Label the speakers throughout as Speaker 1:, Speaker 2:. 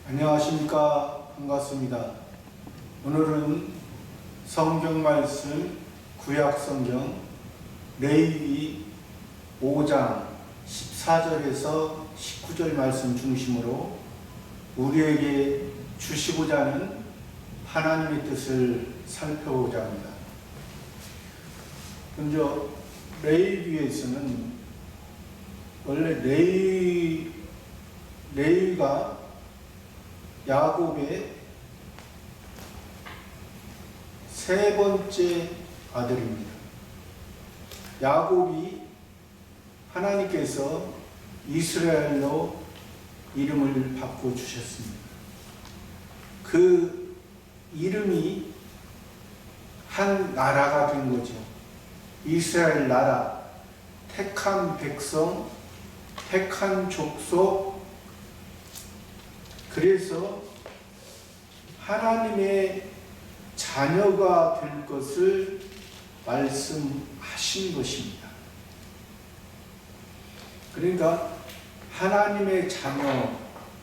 Speaker 1: 안녕하십니까. 반갑습니다. 오늘은 성경 말씀 구약성경 레위기 5장 14절에서 19절 말씀 중심으로 우리에게 주시고자 하는 하나님의 뜻을 살펴보자 합니다. 먼저 레위기에서는 원래 레위가 야곱의 세 번째 아들입니다. 야곱이 하나님께서 이스라엘로 이름을 바꿔주셨습니다. 그 이름이 한 나라가 된 거죠. 이스라엘 나라, 택한 백성, 택한 족속. 그래서 하나님의 자녀가 될 것을 말씀하신 것입니다. 그러니까 하나님의 자녀,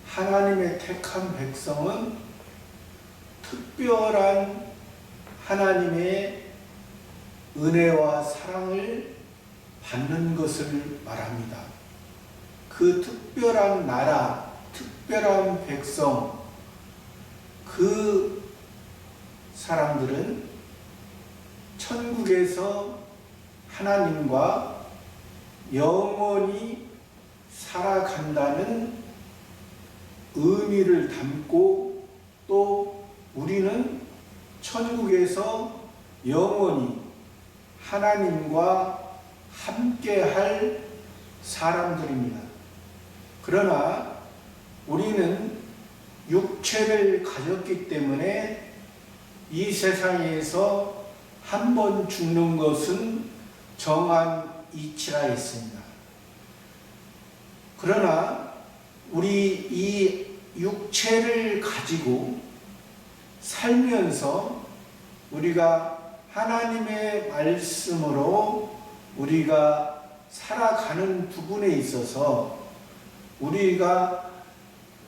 Speaker 1: 하나님의 택한 백성은 특별한 하나님의 은혜와 사랑을 받는 것을 말합니다. 그 특별한 나라, 특별한 백성, 그 사람들은 천국에서 하나님과 영원히 살아간다는 의미를 담고, 또 우리는 천국에서 영원히 하나님과 함께할 사람들입니다. 그러나 우리는 육체를 가졌기 때문에 이 세상에서 한 번 죽는 것은 정한 이치가 있습니다. 그러나 우리 이 육체를 가지고 살면서 우리가 하나님의 말씀으로 우리가 살아가는 부분에 있어서 우리가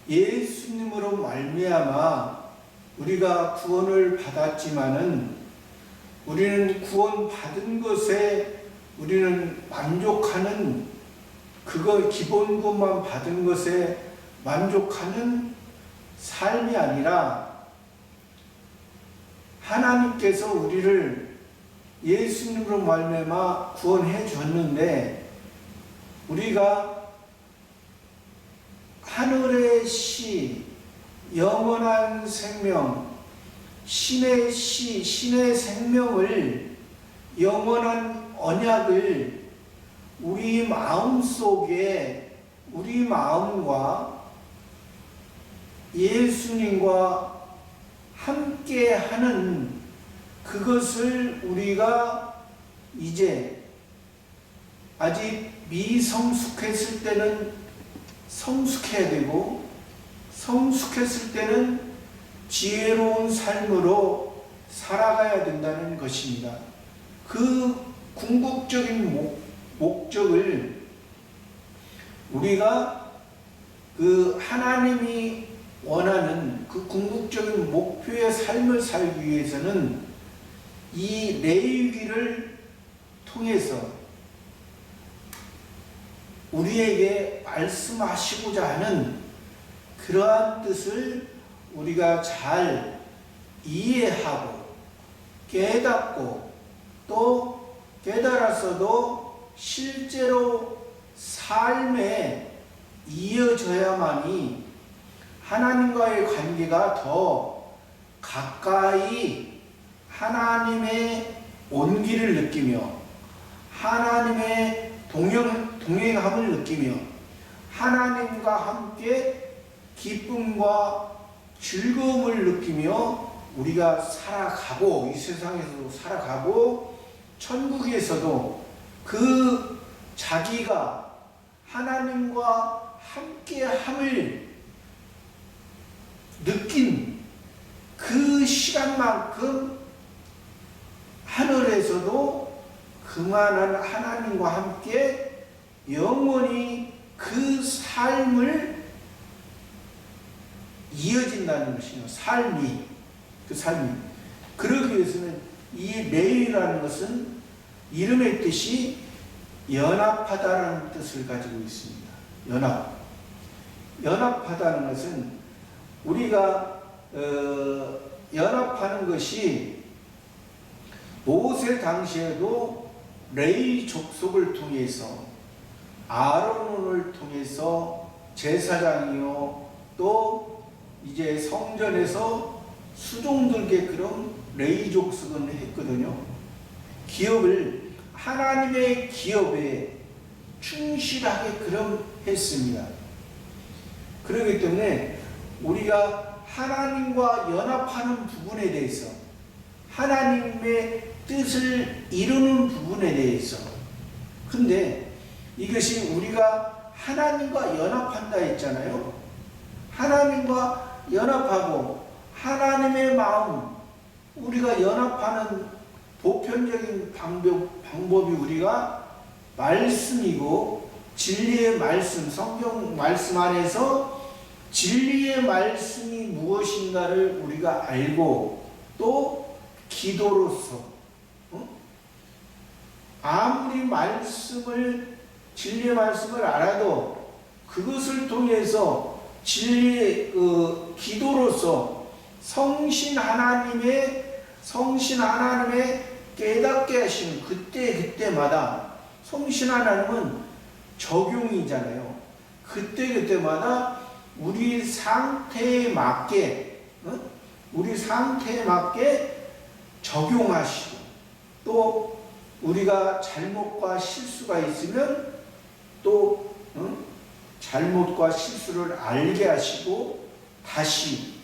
Speaker 1: 예수님으로 말미암아 우리가 구원을 받았지만은 우리는 구원 받은 것에 우리는 만족하는, 그거 기본 것만 받은 것에 만족하는 삶이 아니라 하나님께서 우리를 예수님으로 말미암아 구원해 줬는데 우리가 하늘의 시, 영원한 생명, 신의 시, 신의 생명을, 영원한 언약을 우리 마음속에, 우리 마음과 예수님과 함께하는 그것을 우리가 이제 아직 미성숙했을 때는 성숙해야 되고, 성숙했을 때는 지혜로운 삶으로 살아가야 된다는 것입니다. 그 궁극적인 목적을 우리가 그 하나님이 원하는 그 궁극적인 목표의 삶을 살기 위해서는 이 레위기를 통해서 우리에게 말씀하시고자 하는 그러한 뜻을 우리가 잘 이해하고 깨닫고, 또 깨달았어도 실제로 삶에 이어져야만이 하나님과의 관계가 더 가까이 하나님의 온기를 느끼며 하나님의 동행함을 느끼며 하나님과 함께 기쁨과 즐거움을 느끼며 우리가 살아가고, 이 세상에서도 살아가고 천국에서도 그 자기가 하나님과 함께함을 느낀 그 시간만큼 하늘에서도 그만한 하나님과 함께 영원히 그 삶을 이어진다는 것이요. 그 삶이. 그러기 위해서는 이 레일이라는 것은 이름의 뜻이 연합하다라는 뜻을 가지고 있습니다. 연합하다는 것은 우리가 연합하는 것이 모세 당시에도 레위 족속을 통해서 아론을 통해서 제사장이요 또 이제 성전에서 수종들게끔 레위 족속은 했거든요. 기업을 하나님의 기업에 충실하게끔 했습니다. 그렇기 때문에 우리가 하나님과 연합하는 부분에 대해서 하나님의 뜻을 이루는 부분에 대해서 근데 이것이 우리가 하나님과 연합한다 했잖아요. 하나님과 연합하고 하나님의 마음 우리가 연합하는 보편적인 방법이 우리가 말씀이고 진리의 말씀 성경 말씀 안에서 진리의 말씀이 무엇인가를 우리가 알고 또 기도로서 아무리 진리의 말씀을 알아도 그것을 통해서 진리의 기도로서 성신 하나님의 깨닫게 하시는 그때마다 성신 하나님은 적용이잖아요. 그때마다 우리 상태에 맞게 적용하시고 또 우리가 잘못과 실수가 있으면 또 잘못과 실수를 알게 하시고 다시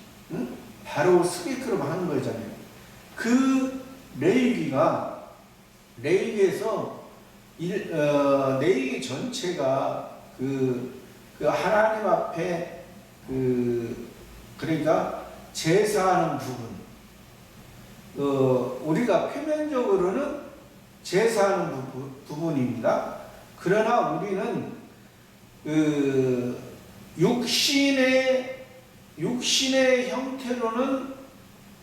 Speaker 1: 바로 서게끔 하는 거잖아요. 그 레위기에서 레위기 전체가 그 하나님 앞에 그러니까 제사하는 부분 우리가 표면적으로는 제사하는 부분입니다. 그러나 우리는 육신의 형태로는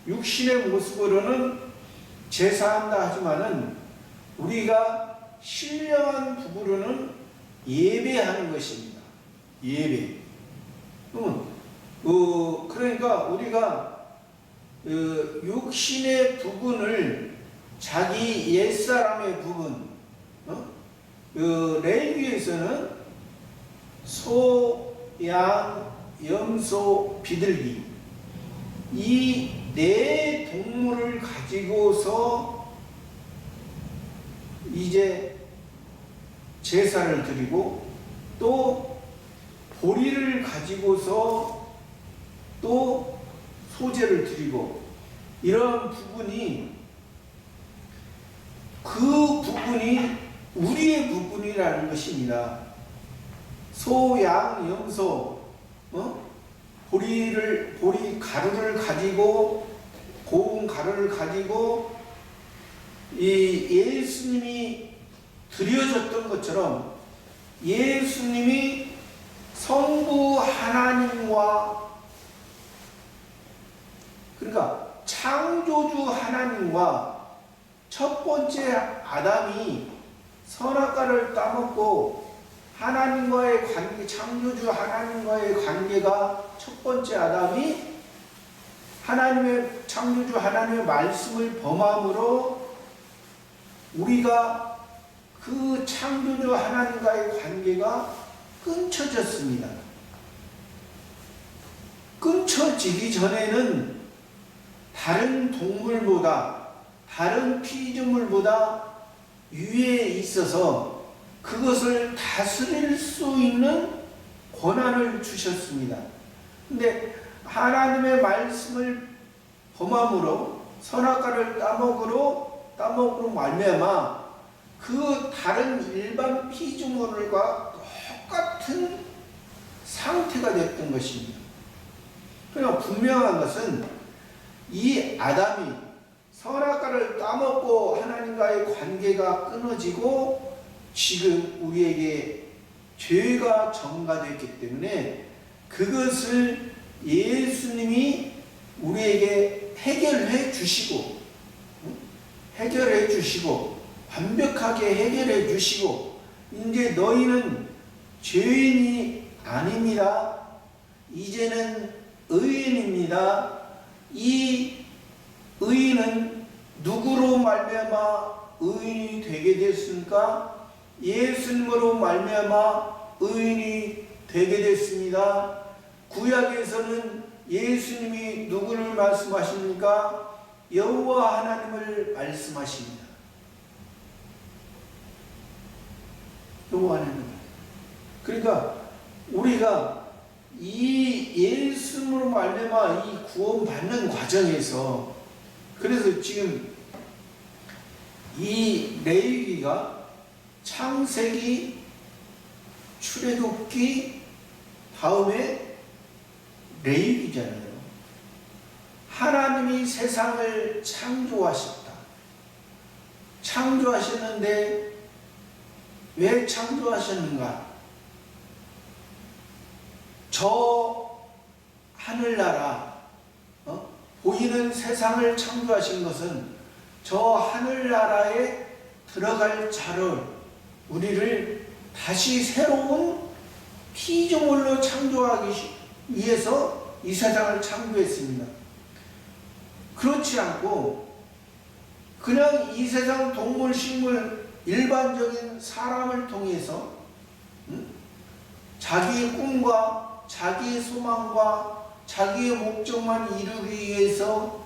Speaker 1: 육신의 모습으로는 제사한다 하지만은 우리가 신령한 부분으로는 예배하는 것입니다. 예배. 그러니까 우리가 육신의 부분을 자기 옛사람의 부분 레위기에서는 소, 양, 염소, 비둘기 이 네 동물을 가지고서 이제 제사를 드리고 또 보리를 가지고서 또 소제를 드리고 이런 부분이 그 부분이 우리의 부분이라는 것입니다. 소, 양, 염소, 보리 가루를 가지고 고운 가루를 가지고 이 예수님이 드려졌던 것처럼 예수님이 성부 하나님과 그러니까 창조주 하나님과 첫 번째 아담이 선악과를 따먹고 하나님과의 관계, 창조주 하나님과의 관계가 첫 번째 아담이 창조주 하나님의 말씀을 범함으로 우리가 그 창조주 하나님과의 관계가 끊쳐졌습니다. 끊쳐지기 전에는 다른 동물보다 다른 피조물보다 위에 있어서 그것을 다스릴 수 있는 권한을 주셨습니다. 근데 하나님의 말씀을 범함으로 선악과를 따먹으로 말미암아 그 다른 일반 피조물과 똑같은 상태가 됐던 것입니다. 그러나 분명한 것은 이 아담이 선악과를 따먹고 하나님과의 관계가 끊어지고 지금 우리에게 죄가 전가됐기 때문에 그것을 예수님이 우리에게 해결해 주시고, 해결해 주시고, 완벽하게 해결해 주시고, 이제 너희는 죄인이 아닙니다. 이제는 의인입니다. 이 의인은 누구로 말미암아 의인이 되게 됐습니까? 예수님으로 말미암아 의인이 되게 됐습니다. 구약에서는 예수님이 누구를 말씀하십니까? 여호와 하나님을 말씀하십니다. 여호와 하나님. 그러니까 우리가 이 예수님으로 말미암아 이 구원받는 과정에서, 그래서 지금 이 레위기가 창세기, 출애굽기 다음에 레위기잖아요. 하나님이 세상을 창조하셨다. 창조하셨는데 왜 창조하셨는가? 저 하늘나라, 보이는 세상을 창조하신 것은 저 하늘나라에 들어갈 자를, 우리를 다시 새로운 피조물로 창조하기 위해서 이 세상을 창조했습니다. 그렇지 않고 그냥 이 세상 동물, 식물, 일반적인 사람을 통해서 자기의 꿈과 자기의 소망과 자기의 목적만 이루기 위해서,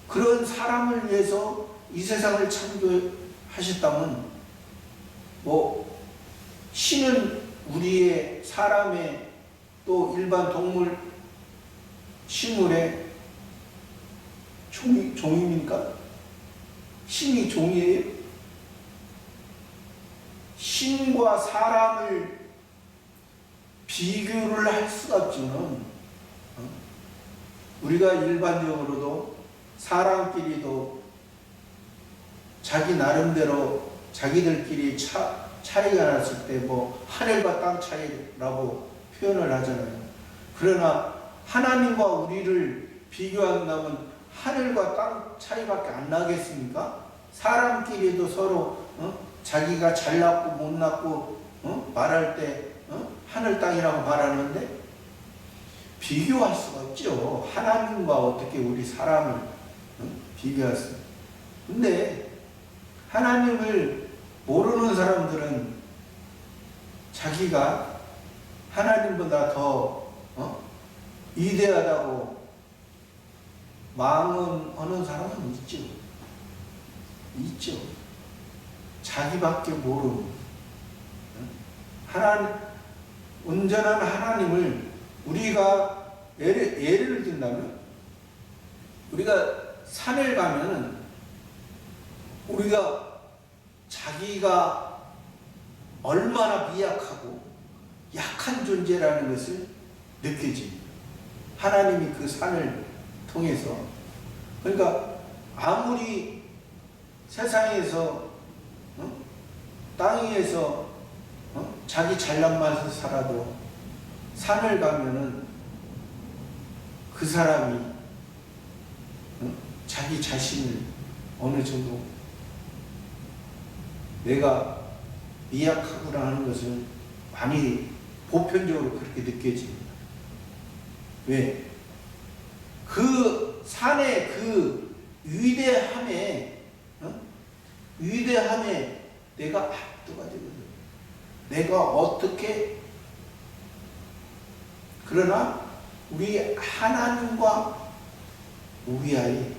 Speaker 1: 그런 사람을 위해서 이 세상을 창조하셨다면, 신은 우리의 사람의, 또 일반 동물, 식물의 종입니까? 신이 종이에요? 신과 사람을 비교를 할 수가 없지만, 우리가 일반적으로도 사람끼리도 자기 나름대로 자기들끼리 차이가 났을 때 하늘과 땅 차이라고 표현을 하잖아요. 그러나 하나님과 우리를 비교한다면 하늘과 땅 차이밖에 안 나겠습니까? 사람끼리도 서로 자기가 잘났고 못났고 말할 때 하늘 땅이라고 말하는데 비교할 수가 없죠. 하나님과 어떻게 우리 사람을 비교할 수. 근데 하나님을 모르는 사람들은 자기가 하나님보다 더 위대하다고 망언하는 사람은 있죠. 자기밖에 모르는 온전한 하나님을 우리가 예를 든다면, 우리가 산을 가면은 우리가 자기가 얼마나 미약하고 약한 존재라는 것을 느껴집니다. 하나님이 그 산을 통해서. 그러니까 아무리 세상에서 땅 위에서 자기 잘난 맛을 살아도 산을 가면은 그 사람이 자기 자신을 어느 정도 내가 미약하구나 하는 것을 많이 보편적으로 그렇게 느껴집니다. 왜? 그 산의 그 위대함에 내가 압도가 되거든. 내가 어떻게, 그러나 우리 하나님과 우리와의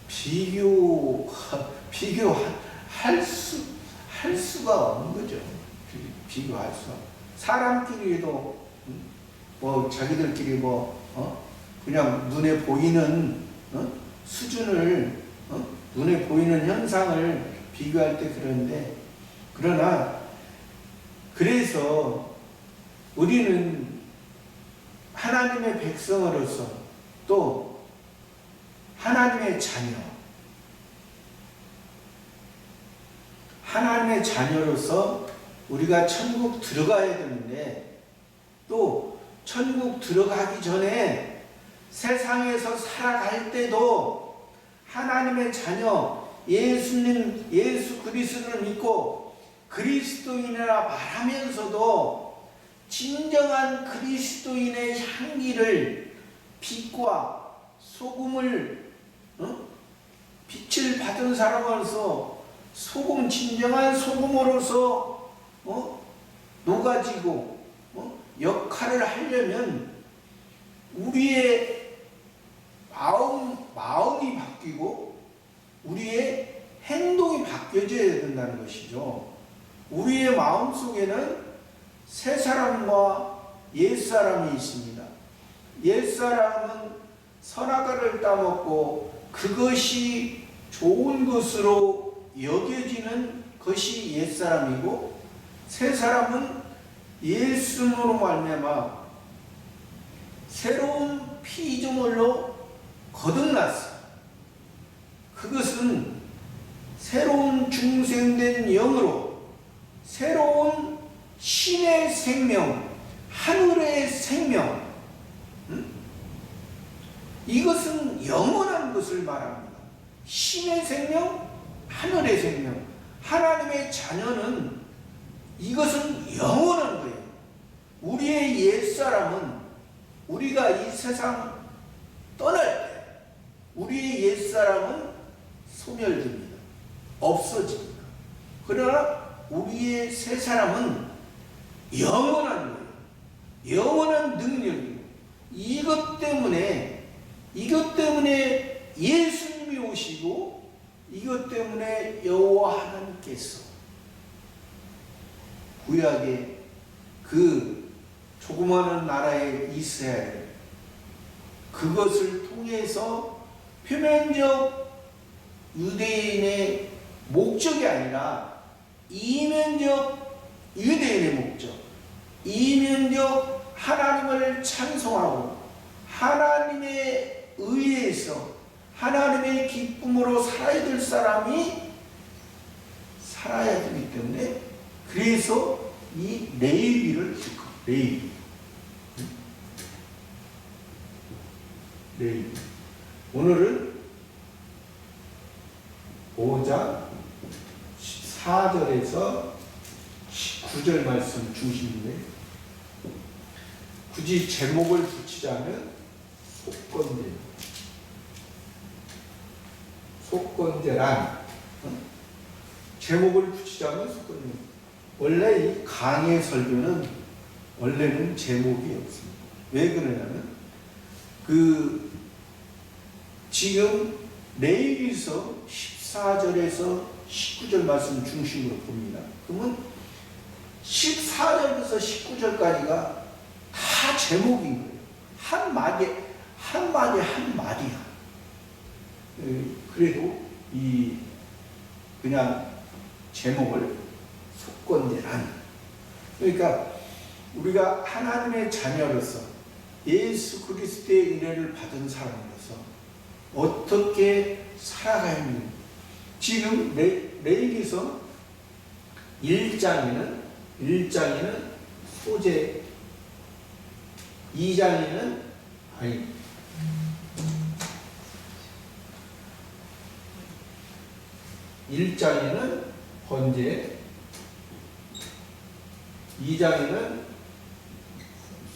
Speaker 1: 비교할 수가 없는 거죠. 비교할 수. 사람끼리도 자기들끼리 그냥 눈에 보이는 수준을, 눈에 보이는 현상을 비교할 때 그러는데, 그래서 우리는 하나님의 백성으로서, 또 하나님의 자녀로서 우리가 천국 들어가야 되는데, 또 천국 들어가기 전에 세상에서 살아갈 때도 하나님의 자녀 예수님 예수 그리스도를 믿고 그리스도인이라 말하면서도 진정한 그리스도인의 향기를 빛과 소금을 빛을 받은 사람으로서 소금 진정한 소금으로서 녹아지고 역할을 하려면 우리의 마음이 바뀌고 우리의 행동이 바뀌어져야 된다는 것이죠. 우리의 마음 속에는 새 사람과 옛 사람이 있습니다. 옛 사람은 선악과를 따먹고 그것이 좋은 것으로 여겨지는 것이 옛 사람이고, 새 사람은 예수님으로 말미암아 새로운 피조물로 거듭났어. 그것은 새로운 중생된 영으로 새로운 신의 생명, 하늘의 생명, 이것은 영원한 것을 말합니다. 신의 생명, 하늘의 생명, 하나님의 자녀는 이것은 영원한 거예요. 우리의 옛사람은 우리가 이 세상 떠날 때 우리의 옛사람은 소멸됩니다. 없어집니다. 그러나 우리의 새 사람은 영원한 거예요. 영원한 능력이에요. 이것 때문에 예수님이 오시고 이것 때문에 여호와 하나님께서 구약의 그 조그마한 나라의 이스라엘, 그것을 통해서 표면적 유대인의 목적이 아니라 이면적 유대인의 목적, 이면적 하나님을 찬송하고 하나님의 의에서 하나님의 기쁨으로 살아야 될 사람이 살아야 되기 때문에, 그래서 이 레위기를 레위기 오늘은 5장 14절에서 19절 말씀 중심인데, 굳이 제목을 붙이자면 속건제란 제목을 붙이자면 속건제. 원래 이 강의 설교는 원래는 제목이 없습니다. 왜 그러냐면 지금 레위기서 14절에서 19절 말씀 중심으로 봅니다. 그러면 14절부터 19절까지가 다 제목인 거예요. 한마디야. 그래도 그냥 제목을 속건제란, 그러니까 우리가 하나님의 자녀로서 예수 그리스도의 은혜를 받은 사람으로서 어떻게 살아가야 하는지, 지금 레위기서 1장에는 소재, 2장에는 1장에는 번제, 2장에는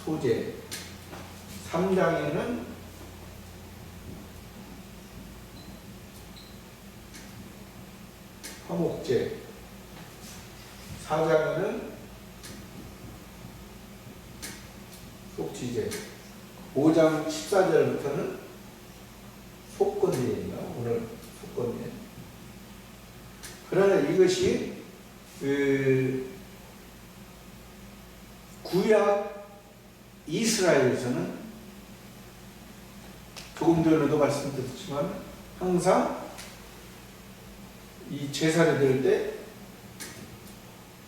Speaker 1: 소재, 3장에는 화목제, 4장에는 속지제, 5장 14절부터는 속건제입니다. 오늘 속건제. 그러나 이것이 구약 이스라엘에서는 조금 전에도 말씀드렸지만 항상 이 제사를 드릴 때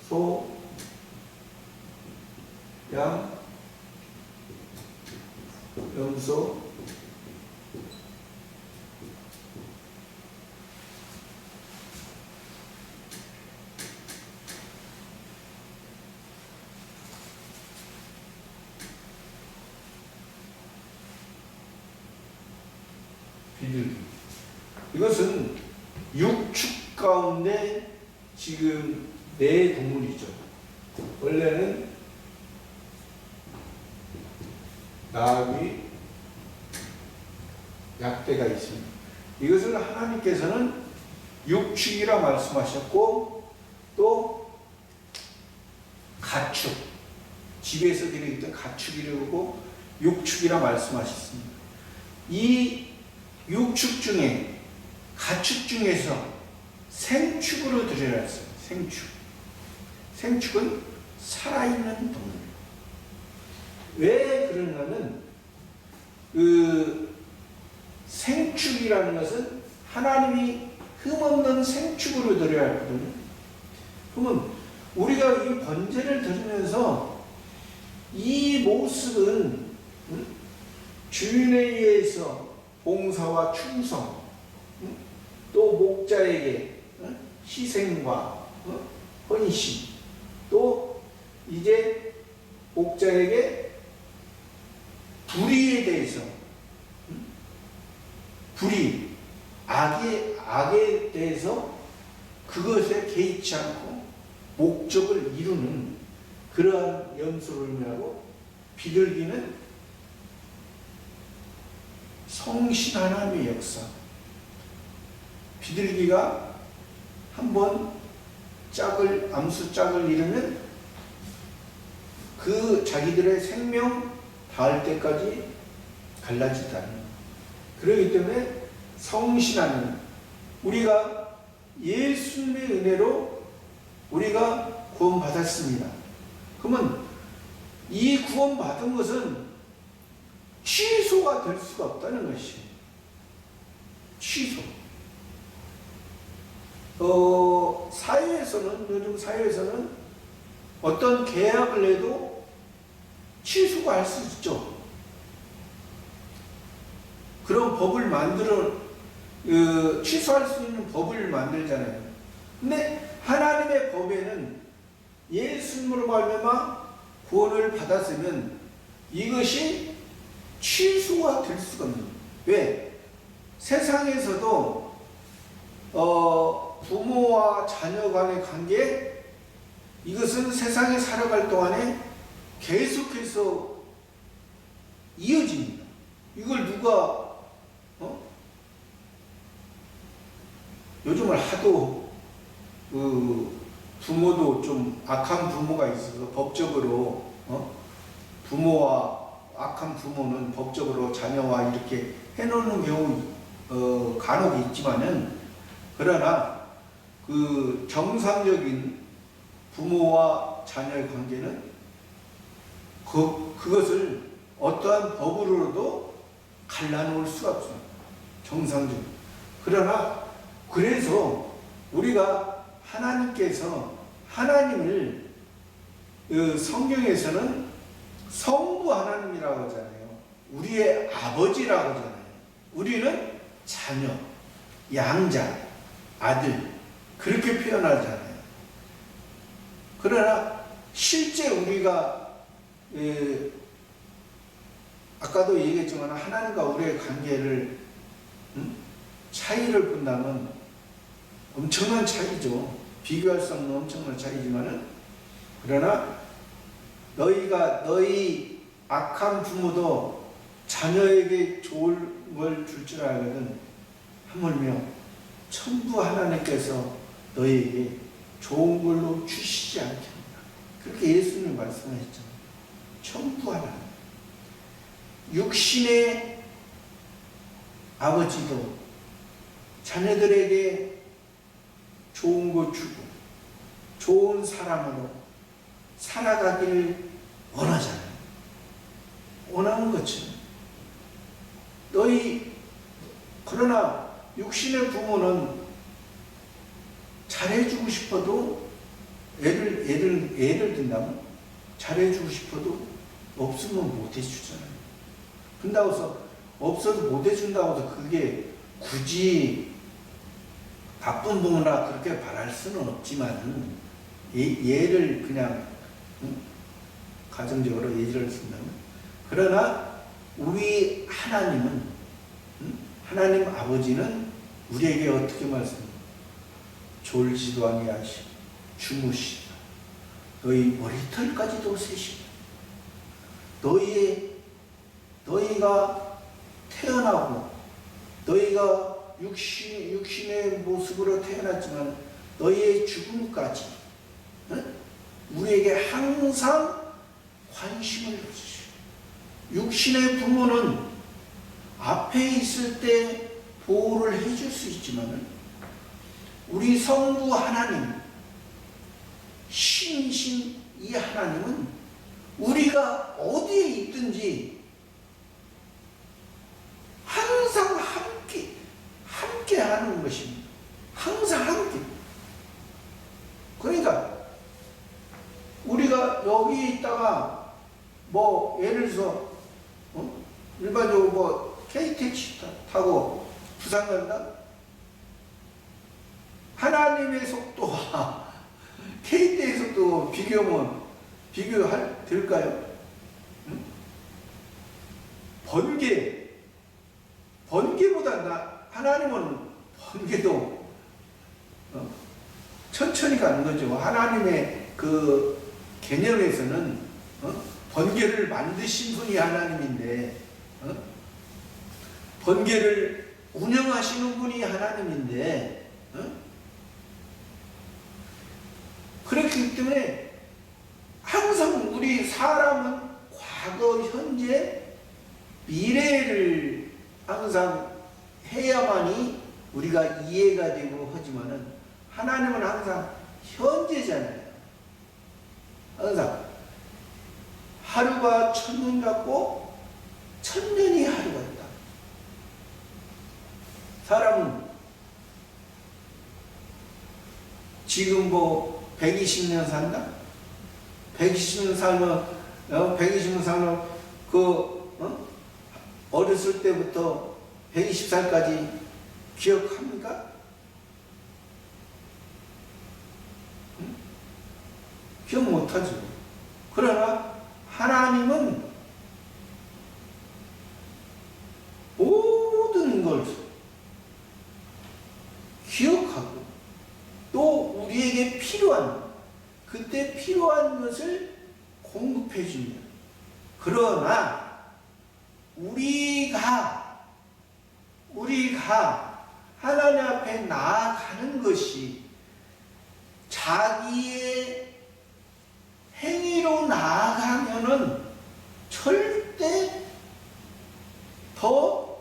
Speaker 1: 소, 양, 염소, 비둘기. 이것은 육축 가운데 지금 네 동물이죠. 원래는 나귀, 약대가 있습니다. 이것을 하나님께서는 육축이라 말씀하셨고, 또 가축, 집에서 기르기 때 가축이라고 육축이라 말씀하셨습니다. 이 육축 중에 가축 중에서 생축으로 드려야 했어요. 생축. 생축은 살아있는 동물. 왜 그러냐면 그 생축이라는 것은 하나님이 흠없는 생축으로 드려야 하거든요. 그러면 우리가 이 번제를 드리면서 이 모습은 주인에 의해서 봉사와 충성, 또 목자에게 희생과 헌신, 또 이제 목자에게 불의에 대해서, 불의, 악에 대해서 그것에 개의치 않고 목적을 이루는 그러한 연수를 의미하고, 비둘기는 성신 하나님의 역사. 비둘기가 한번 암수 짝을 이루면 그 자기들의 생명 닿을 때까지 갈라지지 않는. 그렇기 때문에 성신하는, 우리가 예수님의 은혜로 우리가 구원받았습니다. 그러면 이 구원받은 것은 취소가 될 수가 없다는 것이에요. 취소. 사회에서는, 요즘 사회에서는 어떤 계약을 해도 취소가 할 수 있죠. 그런 법을 취소할 수 있는 법을 만들잖아요. 근데 하나님의 법에는 예수님으로 말미암아 구원을 받았으면 이것이 취소가 될 수가 없는 거예요. 왜? 세상에서도 부모와 자녀 간의 관계, 이것은 세상에 살아갈 동안에 계속해서 이어집니다. 이걸 누가 요즘은 하도 부모도 좀 악한 부모가 있어서 법적으로 부모와 악한 부모는 법적으로 자녀와 이렇게 해놓는 경우 간혹 있지만은, 그러나 그 정상적인 부모와 자녀의 관계는 그것을 어떠한 법으로도 갈라놓을 수가 없습니다. 정상적으로. 그러나 그래서 우리가 하나님께서, 하나님을 성경에서는 성부 하나님이라고 하잖아요. 우리의 아버지라고 하잖아요. 우리는 자녀, 양자, 아들, 그렇게 표현하잖아요. 그러나 실제 우리가 아까도 얘기했지만 하나님과 우리의 관계를 차이를 본다면 엄청난 차이죠. 비교할 수 없는 엄청난 차이지만은, 그러나 너희 악한 부모도 자녀에게 좋은 걸 줄 줄 알거든. 하물며 천부 하나님께서 너희에게 좋은 걸로 주시지 않겠느냐. 그렇게 예수님이 말씀하셨잖아요. 천부 하나님. 육신의 아버지도 자녀들에게 좋은 거 주고 좋은 사람으로 살아가기를 원하잖아요. 원하는 것처럼 그러나 육신의 부모는 잘해주고 싶어도, 애를 든다면 잘해주고 싶어도 없으면 못해주잖아요. 그런다고 해서 없어도 못해준다고 해서 그게 굳이 바쁜 부모나 그렇게 바랄 수는 없지만, 얘를 그냥 가정적으로 예를 든다면, 그러나 우리 하나님은 하나님 아버지는 우리에게 어떻게 말씀합니까? 졸지도 아니하시고 주무시다. 너희 머리털까지도 세시다. 너희가 태어나고 너희가 육신의 모습으로 태어났지만 너희의 죽음까지 우리에게 항상 관심을 가지시고, 육신의 부모는 앞에 있을 때 보호를 해줄 수 있지만 우리 성부 하나님, 신이신 이 하나님은 우리가 어디에 있든지 항상 함께 하는 것입니다. 항상 함께. 그러니까 우리가 여기 있다가 예를 들어서 일반적으로 KTX 타고 부산 간다? 하나님의 속도와 KT의 속도 될까요? 응? 번개보다 하나님은 번개도 천천히 가는 거죠. 하나님의 그 개념에서는 번개를 만드신 분이 하나님인데, 번개를 운영하시는 분이 하나님인데, 그렇기 때문에 항상 우리 사람은 과거, 현재, 미래를 항상 해야만이 우리가 이해가 되고 하지만은 하나님은 항상 현재잖아요. 항상 하루가 천년 같고 천년이 하루가 있다. 사람은 지금 120년 산다? 120년 살면 어렸을 때부터 120살까지 기억합니까? 응? 기억 못하죠. 그러나 하나님은 모든 걸 기억하고 또 우리에게 그때 필요한 것을 공급해 줍니다. 그러나 우리가 하나님 앞에 나아가는 것이 자기의 행위로 나아가면은 절대 더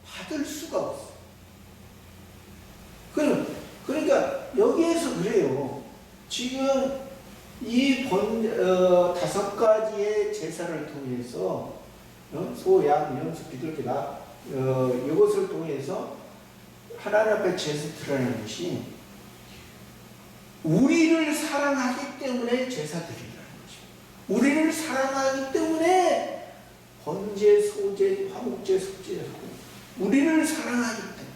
Speaker 1: 받을 수가 없어. 그러니까 여기에서 그래요. 지금 이 5가지의 제사를 통해서 소, 양, 염소, 비둘기, 나 이것을 통해서 하나님 앞에 제사 드리는 것이 우리를 사랑하기 때문에 제사 드리라는 것입니다. 우리를 사랑하기 때문에 번제, 소제, 화목제, 속죄, 우리를 사랑하기 때문에.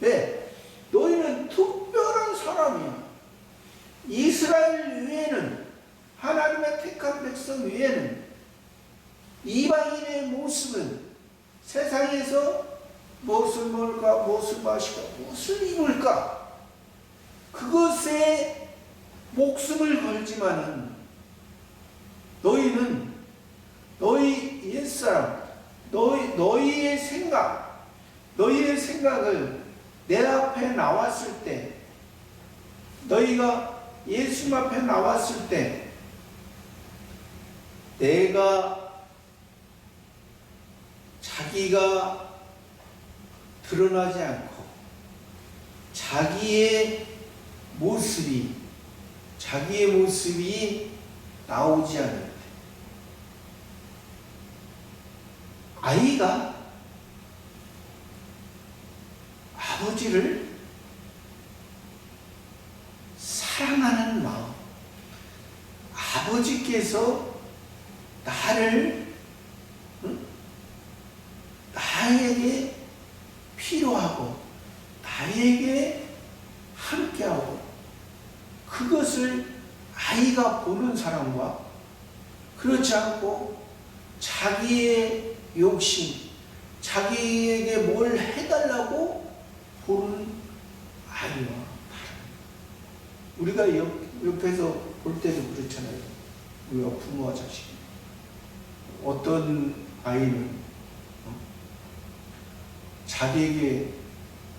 Speaker 1: 왜? 너희는 특별한 사람이야. 이스라엘 위에는, 하나님의 택한 백성 위에는 이방인의 모습은 세상에서 무엇을 먹을까, 무엇을 마실까, 무엇을 입을까, 그것에 목숨을 걸지만은 너희는 너희 옛사람, 너희의 생각을 내 앞에 나왔을 때, 너희가 예수님 앞에 나왔을 때 자기가 드러나지 않고 자기의 모습이 나오지 않을 때, 아이가 아버지를 사랑하는 마음, 아버지께서 나에게 필요하고 나에게 함께하고, 그것을 아이가 보는 사람과 그렇지 않고 자기의 욕심, 자기에게 뭘 해달라고 보는 아이와 우리가 옆에서 볼 때도 그렇잖아요. 우리가 부모와 자식. 어떤 아이는 자기에게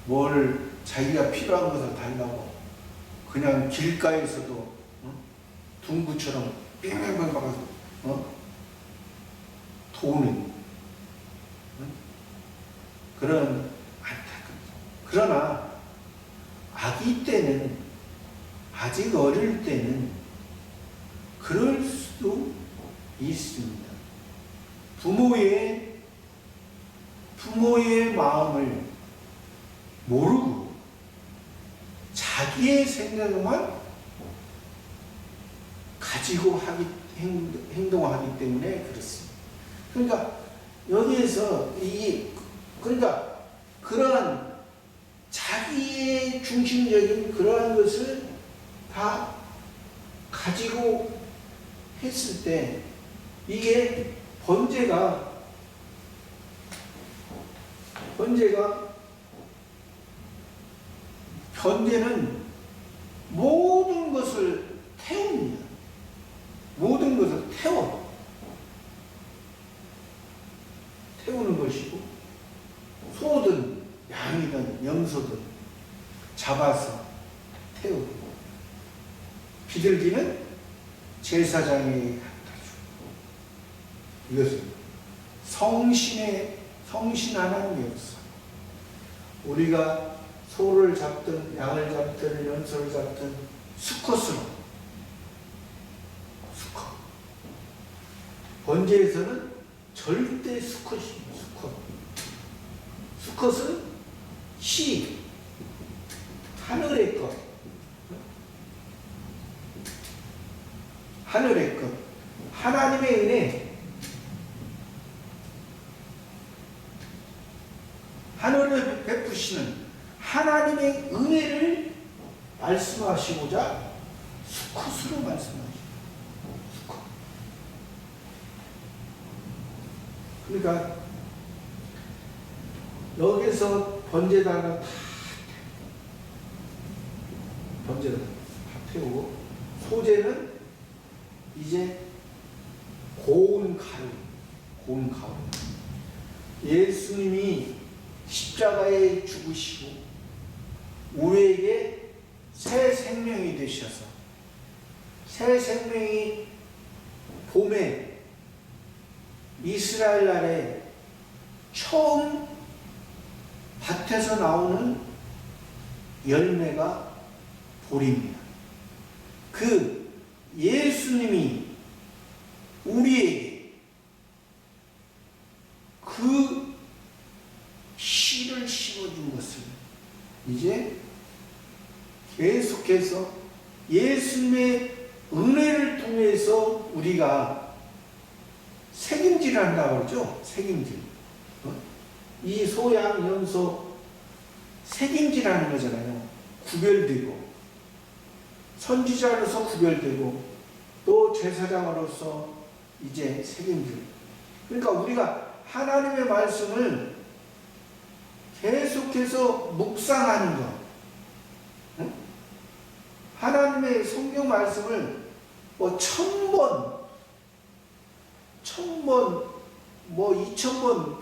Speaker 1: 뭘 자기가 필요한 것을 달라고 그냥 길가에서도 둥구처럼 빙빙빙 박아서 도는 그런 안타깝다. 그러나 아기 때는 아직 어릴 때는 그럴 수도 있습니다. 부모의 마음을 모르고 자기의 생각만 가지고 행동하기 때문에 그렇습니다. 그러니까 여기에서 그러니까 그러한 자기의 중심적인 그러한 것을 다 가지고 했을 때 이게 번제는 모든 것을 태웁니다. 모든 것을 태우는 것이고 소든 양이든 염소든 잡아서 태우고 비둘기는 제사장에게 갖다 주고 이것은 성신하는 역사. 우리가 소를 잡든 양을 잡든 염소를 잡든 수컷으로 번제에서는 절대 수컷입니다. 수컷은 하늘의 것, 하나님의 은혜, 하늘을 베푸시는 하나님의 은혜를 말씀하시고자 수컷으로 말씀하시고 수컷. 그러니까 여기서 번제단은 다 태우고 소제는 이제 고운 가루. 예수님이 십자가에 죽으시고 우리에게 새 생명이 되셔서 새 생명이 봄에 이스라엘 나라에 처음 밭에서 나오는 열매가 볼입니다. 그 예수님이 우리에게 그 씨를 심어준 것을 이제 계속해서 예수님의 은혜를 통해서 우리가 책임질 한다고 그러죠. 책임질. 이 소양 염소 책임질하는 거잖아요. 구별되고 선지자로서 구별되고 또 제사장으로서 이제 책임질. 그러니까 우리가 하나님의 말씀을 계속해서 묵상하는 것, 하나님의 성경 말씀을 1000번, 2000번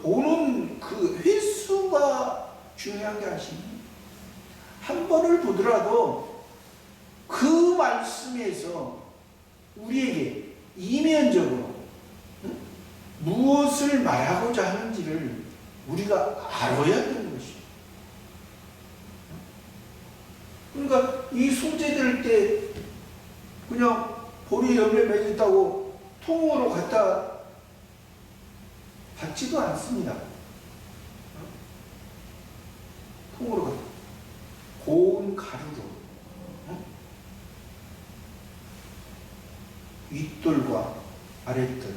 Speaker 1: 보는 그 횟수가 중요한 게 아십니까? 한 번을 보더라도 그 말씀에서 우리에게 이면적으로 무엇을 말하고자 하는지를 우리가 알아야 되는 것이죠. 그러니까 이 소재들 때 그냥 볼이 열매 맺었다고 통으로 갖다 받지도 않습니다. 통으로 갖다 고운 가루로 윗돌과 아랫돌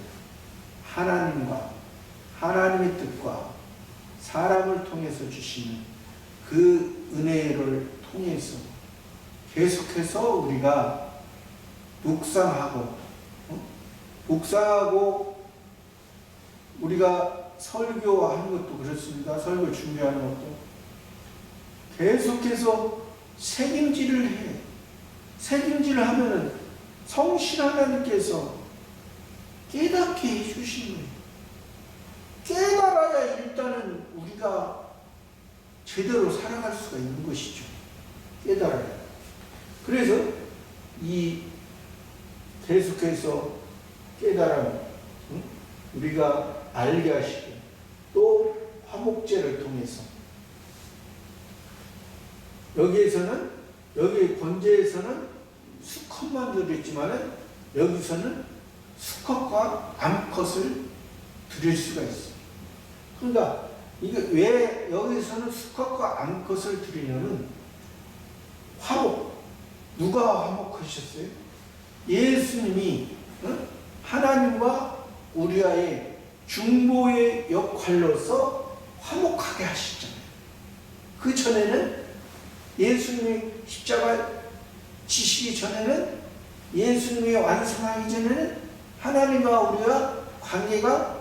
Speaker 1: 하나님과 하나님의 뜻과 사람을 통해서 주시는 그 은혜를 통해서 계속해서 우리가 묵상하고 우리가 설교하는 것도 그렇습니다. 설교 준비하는 것도 계속해서 책임질을 해. 책임질을 하면은 성실 하나님께서 깨닫게 해주시는 거예요. 깨달아야 일단은 우리가 제대로 살아갈 수가 있는 것이죠. 깨달아야. 그래서 이 계속해서 깨달음, 우리가 알게 하시고 또 화목제를 통해서 여기 번제에서는 수컷만 들어있지만은 여기서는 수컷과 암컷을 드릴 수가 있어요. 그러니까 이게 왜 여기서는 수컷과 암컷을 드리냐면 화목. 누가 화목하셨어요? 예수님이 하나님과 우리와의 중보의 역할로서 화목하게 하셨잖아요. 그 전에는 예수님이 십자가 지시기 전에는 예수님이 완성하기 전에는 하나님과 우리와 관계가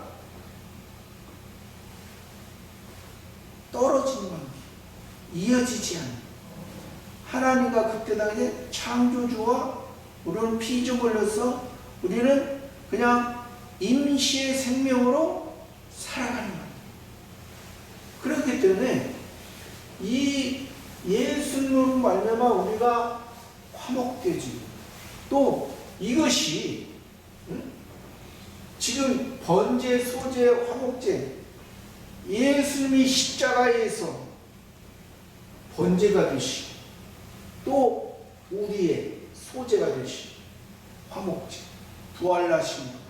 Speaker 1: 떨어지는 관계, 이어지지 않는. 하나님과 그때 당시에 창조주와 우리는 피조물로서 우리는 그냥 임시의 생명으로 살아가는 거예요. 그렇기 때문에 이 예수님으로 말미암아 우리가 화목되지. 또 이것이 지금 번제, 소제, 화목제, 예수님이 십자가에서 번제가 되시고 또 우리의 소제가 되시고 화목제, 부활하신 동안,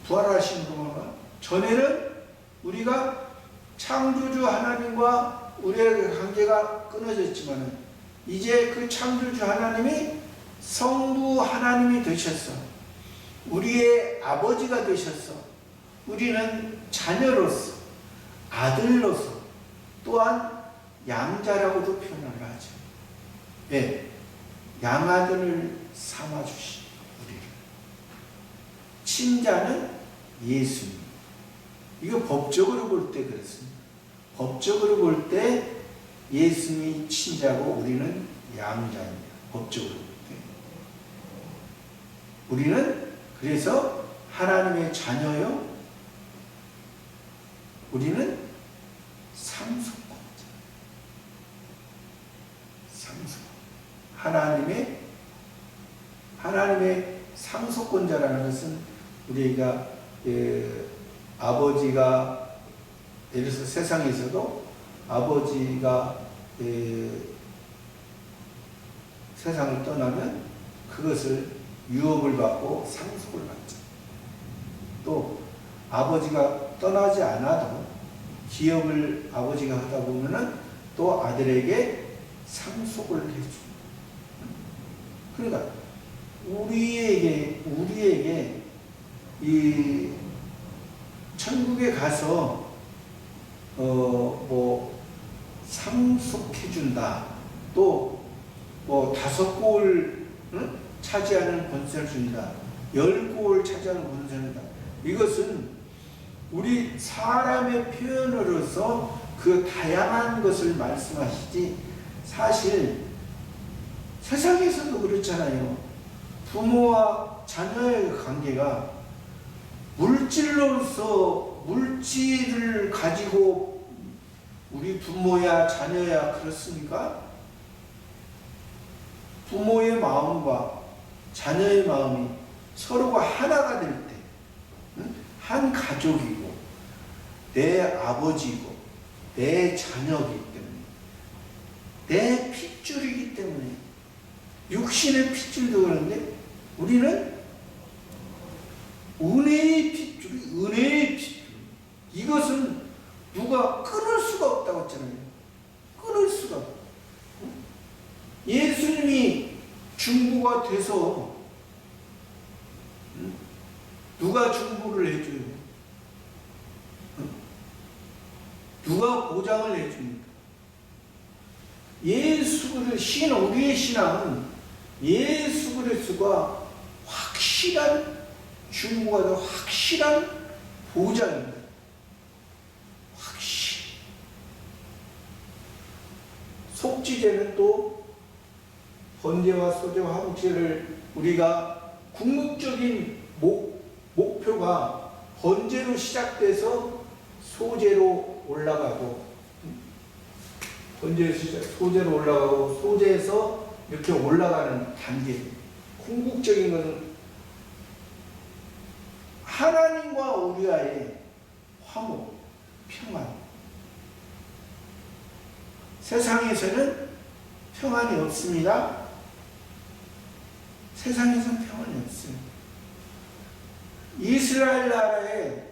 Speaker 1: 부활하신 동안 전에는 우리가 창조주 하나님과 우리의 관계가 끊어졌지만 이제 그 창조주 하나님이 성부 하나님이 되셨어. 우리의 아버지가 되셨어. 우리는 자녀로서, 아들로서, 또한 양자라고도 표현을 하죠. 네, 양아들을 삼아주신 우리를. 친자는 예수님. 이거 법적으로 볼 때 그렇습니다. 법적으로 볼 때 예수님이 친자고 우리는 양자입니다. 법적으로 볼 때. 우리는 그래서 하나님의 자녀요. 우리는 상속권자. 하나님의 상속권자라는 것은 우리가 아버지가 예를 들어서 세상에서도 아버지가 세상을 떠나면 그것을 유업을 받고 상속을 받죠. 또 아버지가 떠나지 않아도 기업을 아버지가 하다 보면은 또 아들에게 상속을 해줍니다. 그러니까 우리에게 이 천국에 가서 상속해준다. 또 5골 차지하는 권세를 준다. 10골 차지하는 권세를 준다. 이것은 우리 사람의 표현으로서 그 다양한 것을 말씀하시지 사실 세상에서도 그렇잖아요. 부모와 자녀의 관계가 물질로서 물질을 가지고 우리 부모야 자녀야 그렇습니까? 부모의 마음과 자녀의 마음이 서로가 하나가 될 때, 한 가족이고 내 아버지고 내 자녀이기 때문에 내 핏줄이기 때문에 육신의 핏줄도 그런데 우리는 은혜의 핏줄. 이것은 누가 끊을 수가 없다고 했잖아요. 끊을 수가 없다. 예수님이 중보가 돼서 누가 중보를 해줘요? 누가 보장을 해줍니까? 예수 그리스도 우리의 신앙은 예수 그리스도가 확실한 중보가 되고 확실한 보장입니다. 확실히. 속죄제는 또 번제와 소제와 화목제를 우리가 궁극적인 목표가 번제로 시작돼서 소제로 올라가고, 소제로 올라가고, 소제에서 이렇게 올라가는 단계. 궁극적인 것은 하나님과 우리와의 화목, 평안. 세상에서는 평안이 없습니다. 세상에서는 평안이 없어요. 이스라엘 나라의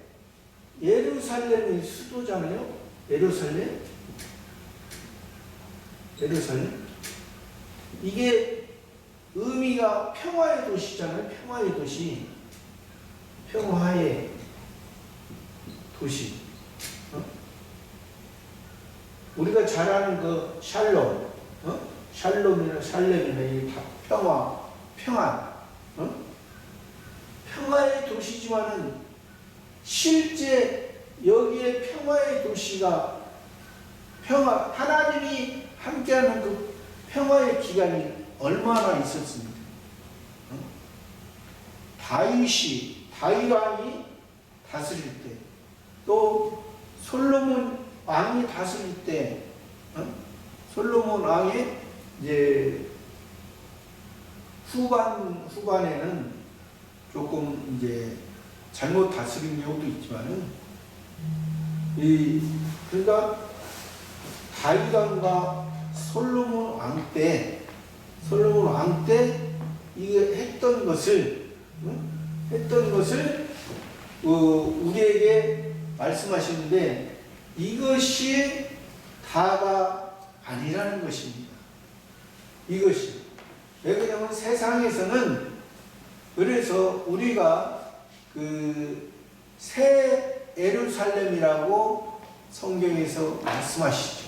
Speaker 1: 예루살렘이 수도잖아요. 예루살렘. 이게 의미가 평화의 도시잖아요. 평화의 도시. 평화의 도시. 우리가 잘 아는 그 샬롬. 샬롬이나 샬렘이나 이 평화, 평안. 평화의 도시지만은 실제 여기에 평화의 도시가 하나님이 함께하는 그 평화의 기간이 얼마나 있었습니까? 다윗 왕이 다스릴 때, 또 솔로몬 왕이 다스릴 때, 솔로몬 왕의 이제 후반에는 조금 이제 잘못 다스린 경우도 있지만은, 그러니까 다윗 왕과 솔로몬 왕 때 이거 했던 것을 우리에게 말씀하시는데, 이것이 다가 아니라는 것입니다. 이것이. 왜 그러냐면 세상에서는, 그래서 우리가 그 새 예루살렘이라고 성경에서 말씀하시죠.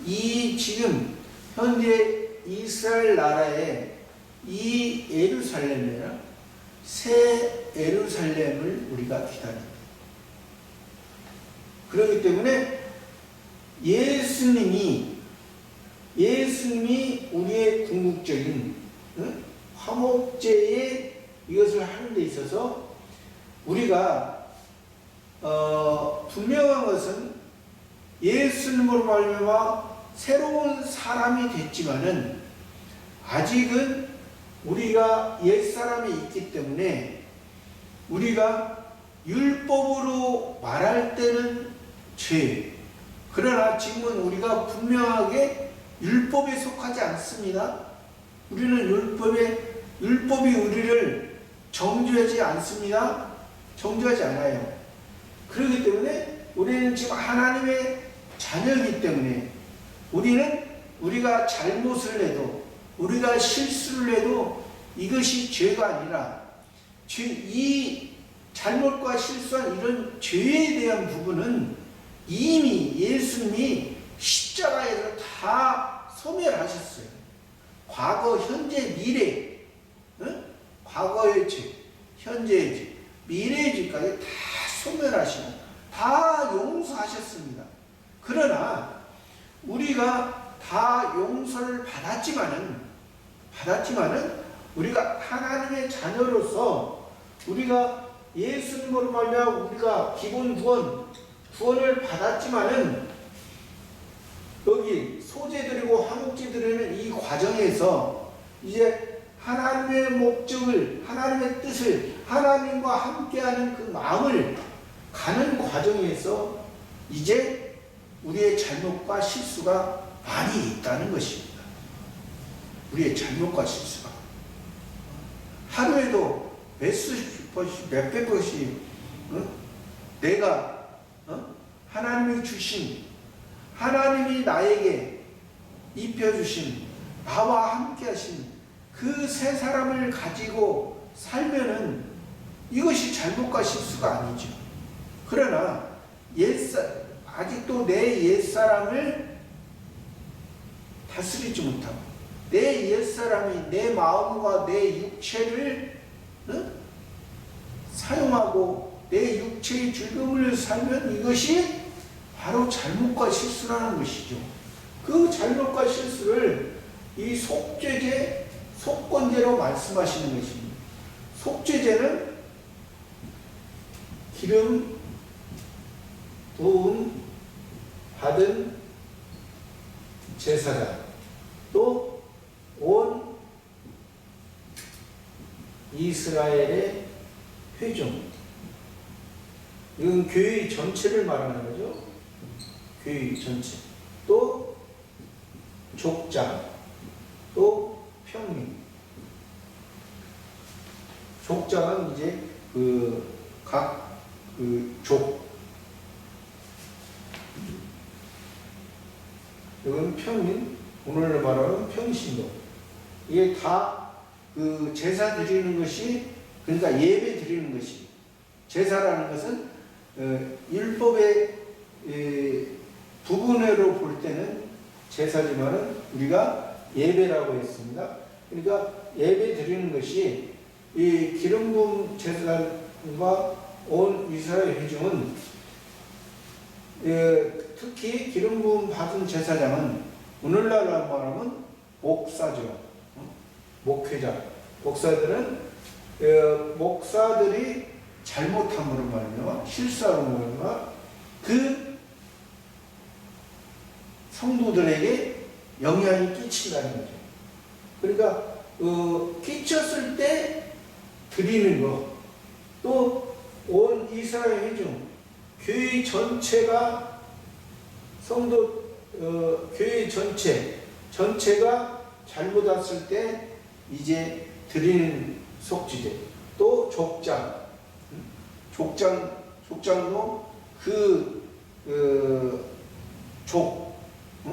Speaker 1: 이 지금 현재 이스라엘 나라의 이 예루살렘이나 새 예루살렘을 우리가 기다립니다. 그렇기 때문에 예수님이 우리의 궁극적인 화목제에 이것을 하는 데 있어서 우리가 분명한 것은 예수님으로 말미암아 새로운 사람이 됐지만은 아직은 우리가 옛사람이 있기 때문에 우리가 율법으로 말할 때는 죄. 그러나 지금은 우리가 분명하게 율법에 속하지 않습니다. 우리는 율법이 우리를 정죄하지 않습니다. 정죄하지 않아요. 그렇기 때문에 우리는 지금 하나님의 자녀이기 때문에 우리가 잘못을 해도, 우리가 실수를 해도 이것이 죄가 아니라, 이 잘못과 실수한 이런 죄에 대한 부분은 이미 예수님이 십자가에서 다 소멸하셨어요. 과거, 현재, 미래, 과거의 죄, 현재의 죄, 미래의 죄까지 다 소멸하시고 다 용서하셨습니다. 그러나 우리가 다 용서를 받았지만은 우리가 하나님의 자녀로서 우리가 예수님으로 말미암아 우리가 기본 구원을 받았지만은 여기 소제드리고 화목제드리는 이 과정에서 이제 하나님의 목적을, 하나님의 뜻을, 하나님과 함께하는 그 마음을 가는 과정에서 이제 우리의 잘못과 실수가 많이 있다는 것입니다. 우리의 잘못과 실수가 하루에도 몇백 번씩 내가 하나님이 주신, 하나님이 나에게 입혀주신, 나와 함께 하신 그 새 사람을 가지고 살면은 이것이 잘못과 실수가 아니죠. 그러나 아직도 내 옛사람을 다스리지 못하고 내 옛사람이 내 마음과 내 육체를 사용하고 내 육체의 즐거움을 위해서 살면 이것이 바로 잘못과 실수라는 것이죠. 그 잘못과 실수를 이 속죄제, 속건제로 말씀하시는 것입니다. 속죄제는 기름 부음 받은 제사장, 또 온 이스라엘의 회중, 이건 교회 전체를 말하는 거죠. 교회 전체. 또 족장, 또 평민. 족장은 이제 각 족. 이건 평민, 오늘 말하는 평신도. 이게 다 제사 드리는 것이, 그러니까 예배 드리는 것이, 제사라는 것은 율법의 부분으로 볼 때는 제사지만은 우리가 예배라고 했습니다. 그러니까 예배 드리는 것이 이 기름 부음 제사장과 온 이스라엘 회중은, 특히 기름 부음 받은 제사장은 오늘날로 말하면 목사죠. 목회자. 목사들은 목사들이 잘못함으로 말미암아, 실수함으로 말미암아 그 성도들에게 영향이 끼친다는 거죠. 그러니까 끼쳤을 때 드리는 거, 또 온 이스라엘 회중, 교회 전체가 교회 전체가 잘못 왔을 때 이제 드리는 속죄제. 또 족장도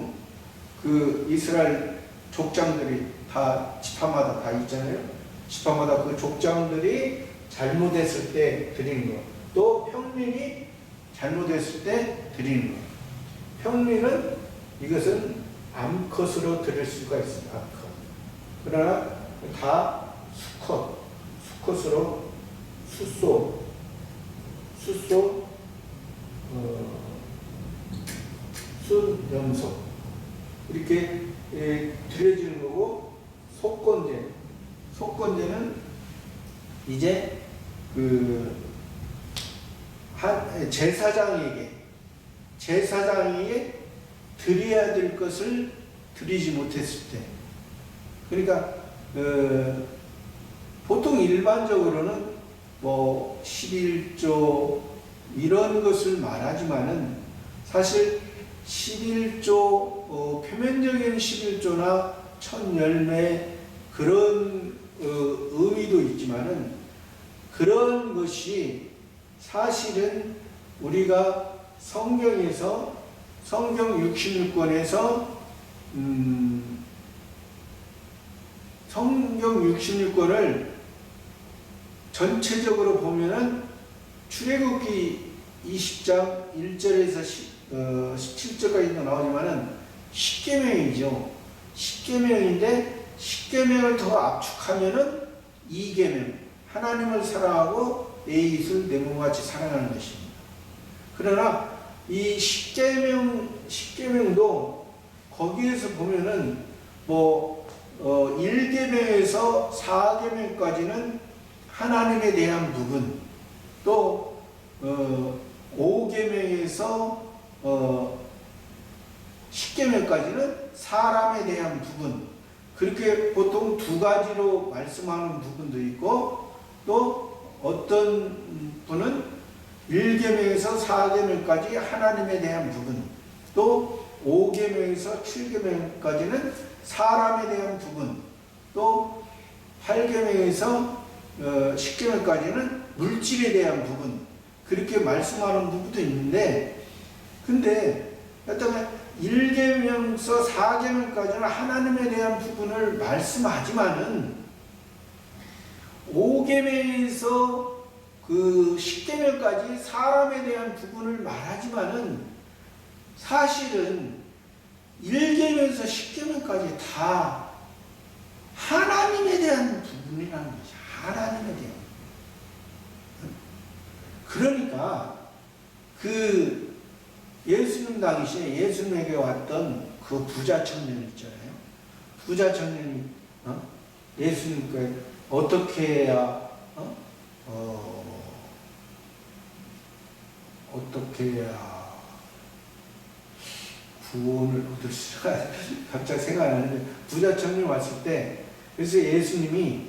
Speaker 1: 이스라엘 족장들이 다 지파마다 다 있잖아요. 지파마다 그 족장들이 잘못했을 때 드리는 거. 또 평민이 잘못했을 때 드리는 거. 평민은 이것은 암컷으로 드릴 수가 있습니다. 암컷. 그러나 다 수컷으로 순염소 이렇게 드려지는 거고, 속건제는 이제 제사장에게 드려야 될 것을 드리지 못했을 때, 그러니까 보통 일반적으로는 뭐 11조 이런 것을 말하지만은 사실 11조 표면적인 11조나 천열매 그런 의미도 있지만은, 그런 것이 사실은 우리가 성경 66권에서 성경 66권을 전체적으로 보면은 출애굽기 20장 1절에서 17절까지도 나오지만은 십계명이죠. 십계명인데 십계명을 더 압축하면은 이계명, 하나님을 사랑하고 내 이웃을 내 몸같이 사랑하는 것입니다. 그러나 이 십계명도 거기에서 보면은 뭐 1계명에서 4계명까지는 하나님에 대한 부분, 또 5계명에서 10계명까지는 사람에 대한 부분, 그렇게 보통 두 가지로 말씀하는 부분도 있고, 또 어떤 분은 1계명에서 4계명까지 하나님에 대한 부분, 또 5계명에서 7계명까지는 사람에 대한 부분, 또 8계명에서 10계명까지는 물질에 대한 부분, 그렇게 말씀하는 부분도 있는데, 근데 하여튼 1계명에서 4계명까지는 하나님에 대한 부분을 말씀하지만은 5계명에서 10계명까지 사람에 대한 부분을 말하지만은, 사실은 1계명에서 10계명까지 다 하나님에 대한 부분이라는 것이, 하나님에 대한. 그러니까 그 예수님 당시에 예수님에게 왔던 그 부자 청년 있잖아요. 부자 청년이 예수님께 어떻게 해야 어떻게 해야 구원을 얻을 수가 갑자기 생각이 나는데 부자 청년이 왔을 때 그래서 예수님이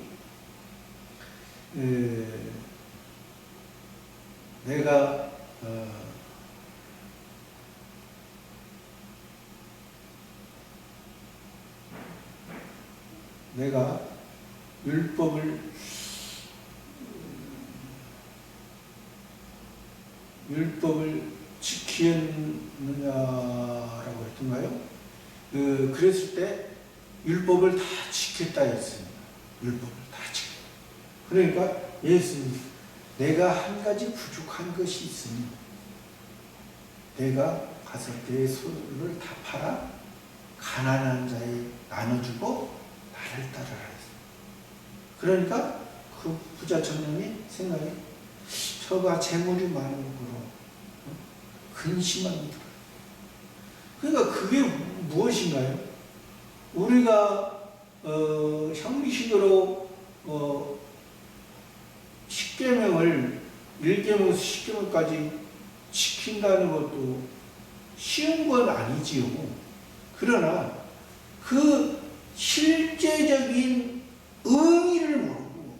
Speaker 1: 내가 율법을 지켰느냐라고 했던가요? 그랬을 때 율법을 다 지켰다 했습니다. 율법을 다 지켰다. 그러니까 예수님, 내가 한 가지 부족한 것이 있으니 내가 가서 내 소유를 다 팔아 가난한 자에 나눠주고 나를 따르라 했어요. 그러니까 그 부자 청년이 생각해, 저가 재물이 많은 거로 근심합니다. 그러니까 그게 무엇인가요? 우리가 형식으로 10계명을 1계명에서 10계명까지 지킨다는 것도 쉬운 건 아니지요. 그러나 그 실제적인 의미를 모르고,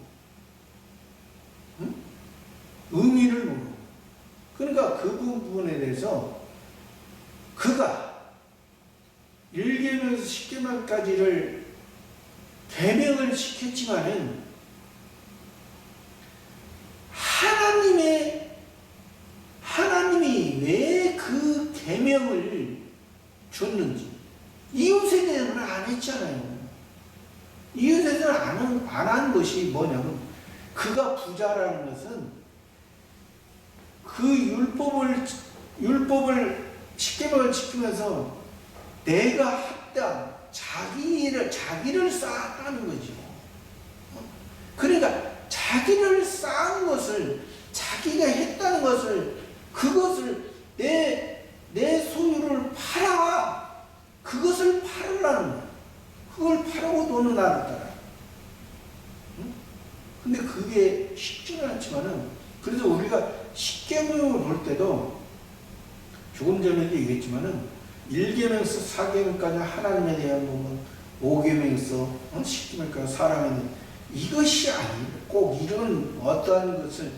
Speaker 1: 의미를 모르고, 그러니까 그 부분에 대해서 그가 1계명에서 10계명까지를 계명을 시켰지만은 하나님이 왜 그 계명을 줬는지 이웃에 대해서는 안 했잖아요. 이웃에 대해서는 안 한 것이 뭐냐면 그가 부자라는 것은 그 율법을 10계명을 지키면서 내가 합당 자기를 쌓았다는 거죠. 그러니까 자기를 쌓은 것을 자기가 했다는 것을 그것을 내 소유를 팔아 그것을 팔으라는 거야. 그걸 팔아고 너는 나를 따라. 근데 그게 쉽지는 않지만은 그래서 우리가 10계명을 볼 때도 조금 전에도 얘기했지만은 1계명에서 4계명까지 하나님에 대한 부분, 5계명에서 10계명까지 사람에 대한 이것이 아니에요. 꼭 이런 어떠한 것을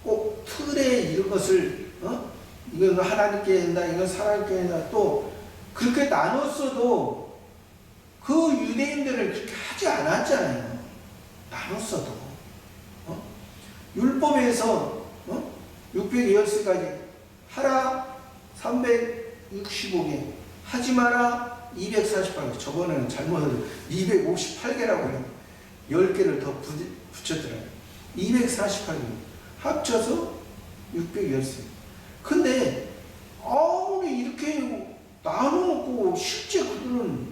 Speaker 1: 꼭 틀에 이런 것을 이건 하나님께 된다, 이건 사람께 된다, 또 그렇게 나눴어도 그 유대인들은 그렇게 하지 않았잖아요. 나눴어도 율법에서 613가지 하라 365개 하지 마라 248개 저번에는 잘못해서 258개라고 해요. 10개를 더 붙였더라고요. 248개 합쳐서 613. 근데 아무리 이렇게 나눠놓고 실제 그들은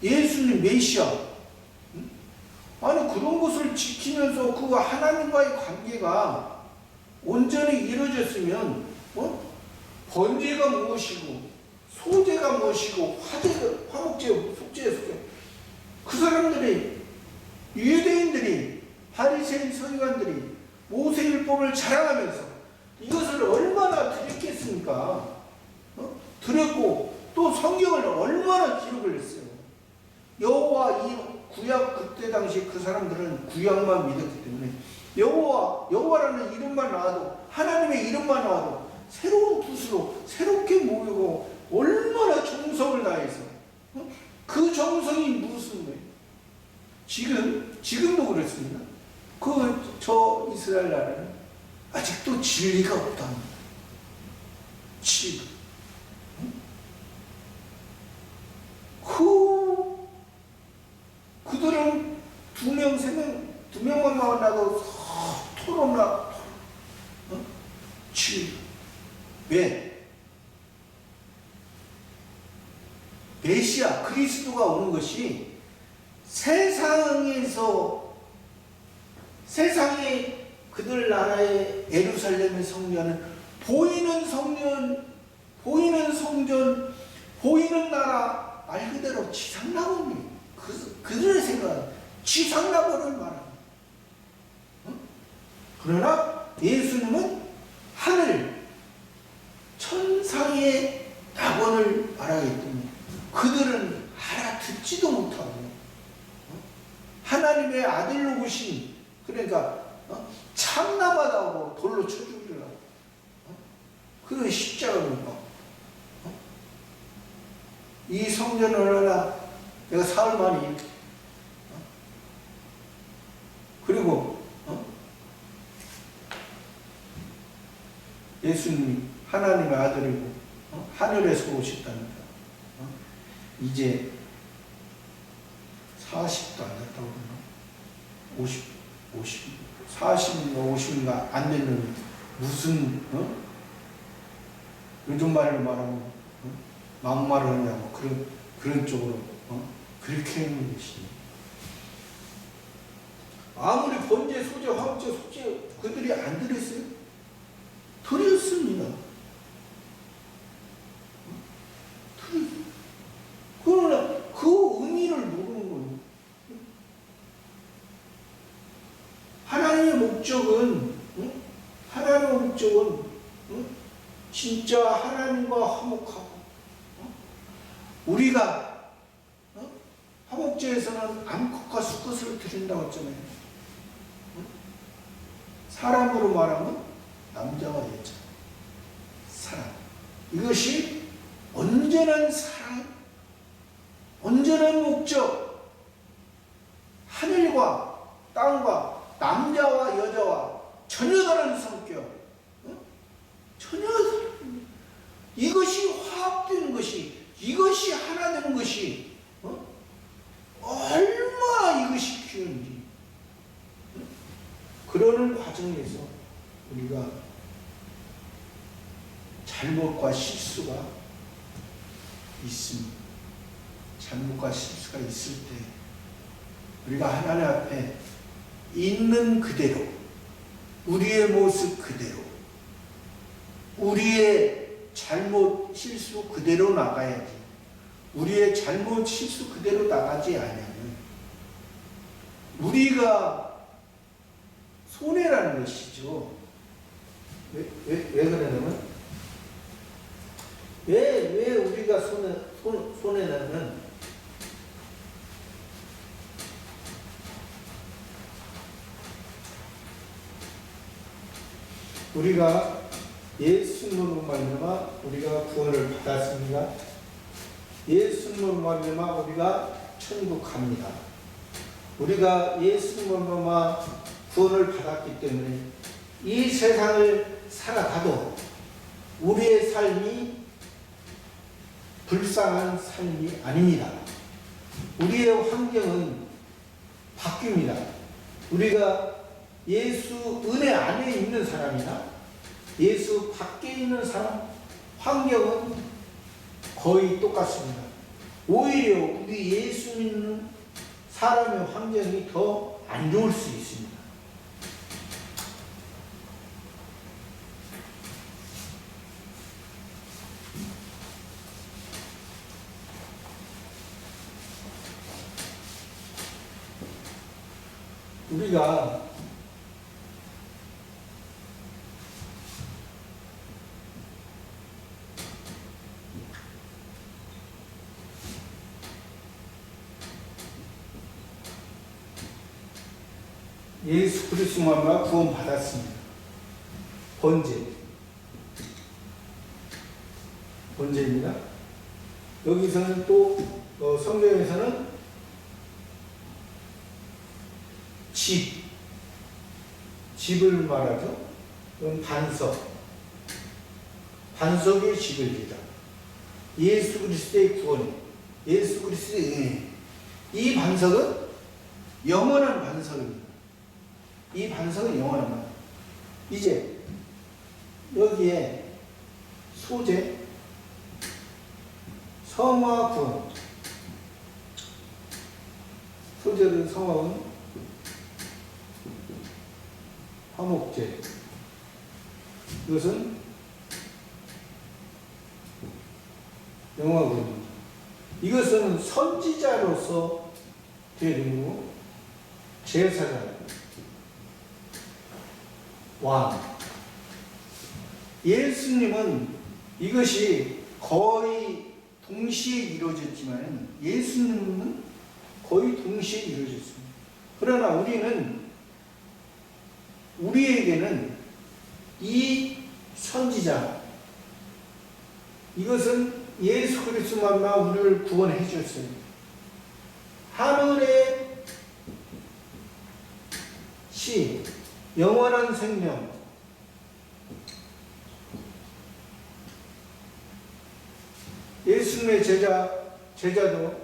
Speaker 1: 예수님 메시아 아니 그런 것을 지키면서 그 하나님과의 관계가 온전히 이루어졌으면 번제가 무엇이고 소제가 무엇이고 화목제, 속죄, 그 사람들이 유대인들이 바리새인 서기관들이 모세율법을 자랑하면서 이것을 얼마나 드렸겠습니까? 드렸고 또 성경을 얼마나 기록을 했어요. 여호와 이 구약 그때 당시 그 사람들은 구약만 믿었기 때문에 여호와라는 이름만 나와도 하나님의 이름만 나와도 새로운 붓으로 새롭게 모이고 얼마나 정성을 다해서 그 정성이 무슨 거예요? 지금도 그렇습니다. 저 이스라엘 나라는 아직도 진리가 없답니다. 진리가. 그들은 두 명만 만나도 토론나. 진리. 왜? 메시아 그리스도가 오는 것이 세상에서 세상에 그들 나라의 예루살렘의 성전은 보이는 성전, 보이는 나라, 말 그대로 지상낙원이에요. 그들의 생각은 지상낙원을 말합니다. 그러나 예수님은 하늘, 천상의 낙원을 말하기 때문에 그들은 알아듣지도 못하고 하나님의 아들로 오신, 그러니까 참나마다고 돌로 쳐 죽이려고 그 십자가를 못 받고 이 성전을 하나 내가 사흘 만에 그리고 예수님이 하나님의 아들이고 하늘에서 오셨다니까 이제 40도 안 됐다고 그러나 40인가 50인가 안 되는 무슨 요즘 말로 말하면 막말을 하냐고 그런 쪽으로 그렇게 하는 것이 아무리 번제 소제 화목제 속죄 그들이 안 들었어요? 들었습니다. 그러나 그 의미를 모르는 거예요. 하나님의 목적은 진짜 하나님과 화목하고 우리가 화목제에서는 암컷과 수컷을 드린다고 했잖아요. 사람으로 말하면 남자와 여자, 사랑. 이것이 온전한 사랑, 온전한 목적, 하늘과 땅과 남자와 여자와 전혀 다른 성격, 전혀 다른 이것이 화합되는 것이, 이것이 하나 되는 것이 얼마나 이것이 귀한지. 그러는 과정에서 우리가 잘못과 실수가 있습니다. 잘못과 실수가 있을 때 우리가 하나님 앞에 있는 그대로, 우리의 모습 그대로, 우리의 잘못 실수 그대로 나가야지. 우리의 잘못 실수 그대로 나가지 않으면 우리가 손해라는 것이죠. 왜 그러냐면 왜 우리가 손해냐면 우리가 예수님으로 말미암아 우리가 구원을 받았습니다. 예수님으로 말미암아 우리가 천국 갑니다. 우리가 예수님으로 말미암아 구원을 받았기 때문에 이 세상을 살아가도 우리의 삶이 불쌍한 삶이 아닙니다. 우리의 환경은 바뀝니다. 우리가 예수 은혜 안에 있는 사람이나 예수 밖에 있는 사람 환경은 거의 똑같습니다. 오히려 우리 예수 믿는 사람의 환경이 더 안 좋을 수 있습니다. 우리가 예수 그리스도만 구원 받았습니다. 번제입니다. 여기서는 또 성경에서는 집을 말하죠. 그럼 반석의 집을 지다. 예수 그리스도의 구원, 예수 그리스도의 은혜. 이 반석은 영원한 반석입니다. 이 반석은 영원한 반석. 이제 여기에 소재, 성화 구원. 소재를 성화는 화목제. 이것은 영화거든요. 이것은 선지자로서 되는 제사장, 왕. 예수님은 이것이 거의 동시에 이루어졌지만 예수님은 거의 동시에 이루어졌습니다. 그러나 우리에게는 이 선지자, 이것은 예수 그리스도만만 우리를 구원해 주셨어요. 하늘의 시, 영원한 생명, 예수님의 제자도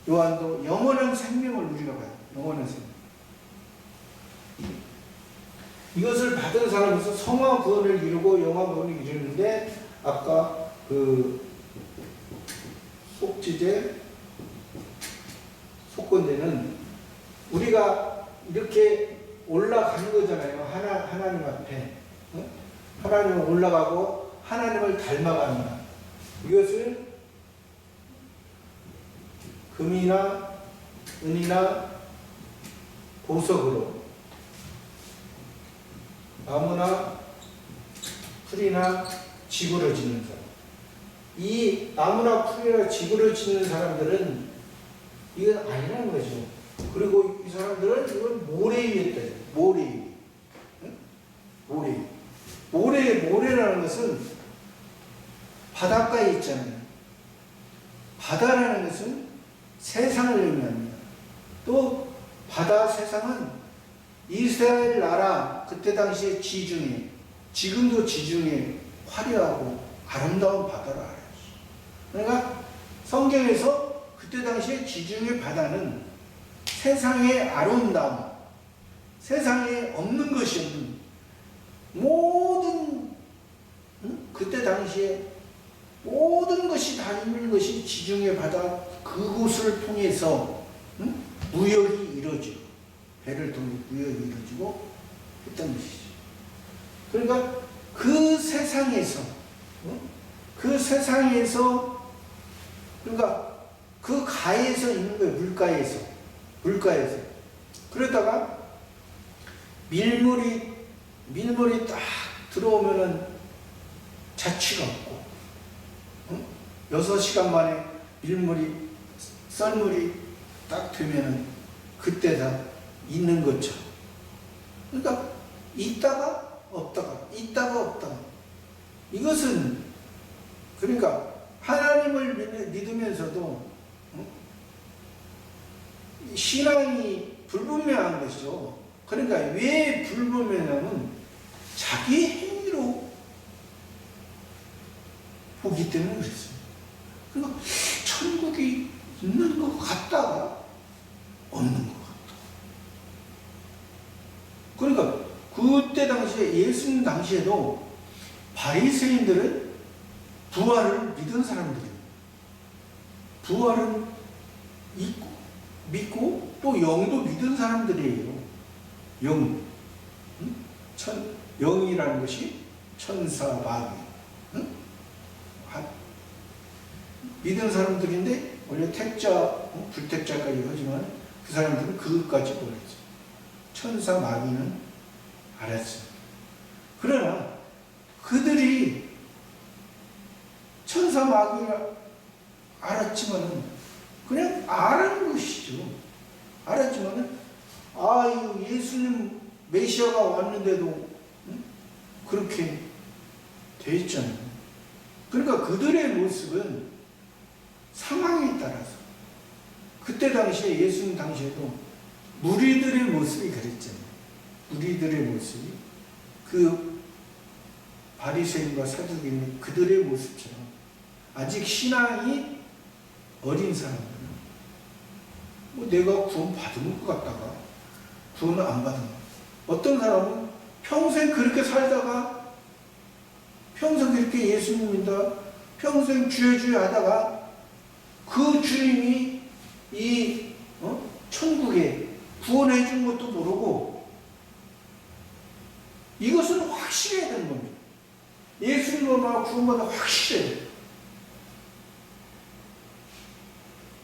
Speaker 1: 요한도 영원한 생명을 우리가 봐요. 영원한 생명. 이것을 받은 사람으로서 성화 구원을 이루고 영화 구원을 이루는데 아까 그 속지제, 속건제는 우리가 이렇게 올라가는 거잖아요. 하나님 앞에. 하나님을 올라가고 하나님을 닮아가는 것. 이것을 금이나 은이나 보석으로, 나무나 풀이나 집으로 짓는 사람. 이 나무나 풀이나 집으로 짓는 사람들은 이건 아니라는 거죠. 그리고 이 사람들은 이건 모래 위에 떠요. 모래 위에. 모래라는 것은 바닷가에 있잖아요. 바다라는 것은 세상을 의미합니다. 또 바다 세상은 이스라엘 나라 그때 당시에 지중해, 지금도 지중해 화려하고 아름다운 바다를 알아요. 그러니까 성경에서 그때 당시에 지중해 바다는 세상의 아름다움, 세상에 없는 것이 없는 모든 그때 당시에 모든 것이 다 있는 것이 지중해 바다 그곳을 통해서 무역이 이루어지고 배를 통해 무역이 이루어지고 했던 것이죠. 그러니까 그 세상에서 그러니까 그 가에서 있는 거예요. 물가에서 그러다가 밀물이 딱 들어오면은 자취가 없고 6시간 만에 썰물이 딱 되면은 그때 다 있는 것처럼. 그러니까 있다가 없다가 이것은 그러니까 하나님을 믿으면서도 신앙이 불분명한 것이죠. 그러니까 왜 불분명하냐면 자기 행위로 보기 때문에 그랬습니다. 그러니까 천국이 있는 것 같다가 없는 것 같다. 그러니까 그때 당시에 예수님 당시에도 바리새인들은 부활을 믿은 사람들이에요. 부활은 믿고 또 영도 믿은 사람들이에요. 영이라는 것이 천사, 마귀 믿은 사람들인데 원래 택자, 불택자까지 하지만 그 사람들은 그것까지 몰랐죠. 천사, 마귀는 알았어요. 그러나 그들이 천사, 마귀를 알았지만은 그냥 아는 것이죠. 알았지만은 이거 예수님 메시아가 왔는데도 그렇게 돼 있잖아요. 그러니까 그들의 모습은 상황에 따라서 그때 당시에 예수님 당시에도 무리들의 모습이 그랬잖아요. 무리들의 모습이 그 바리새인과 사두개인 그들의 모습처럼 아직 신앙이 어린 사람들은 내가 구원 받은 것 같다가 구원을 안 받은 것. 어떤 사람은 평생 그렇게 살다가 평생 그렇게 예수님 믿다 평생 주여 하다가 그 주님이 이 천국에 구원해 준 것도 모르고 이것은 확실해야 되는 겁니다. 예수님으로 구원받아 확실해야 돼요.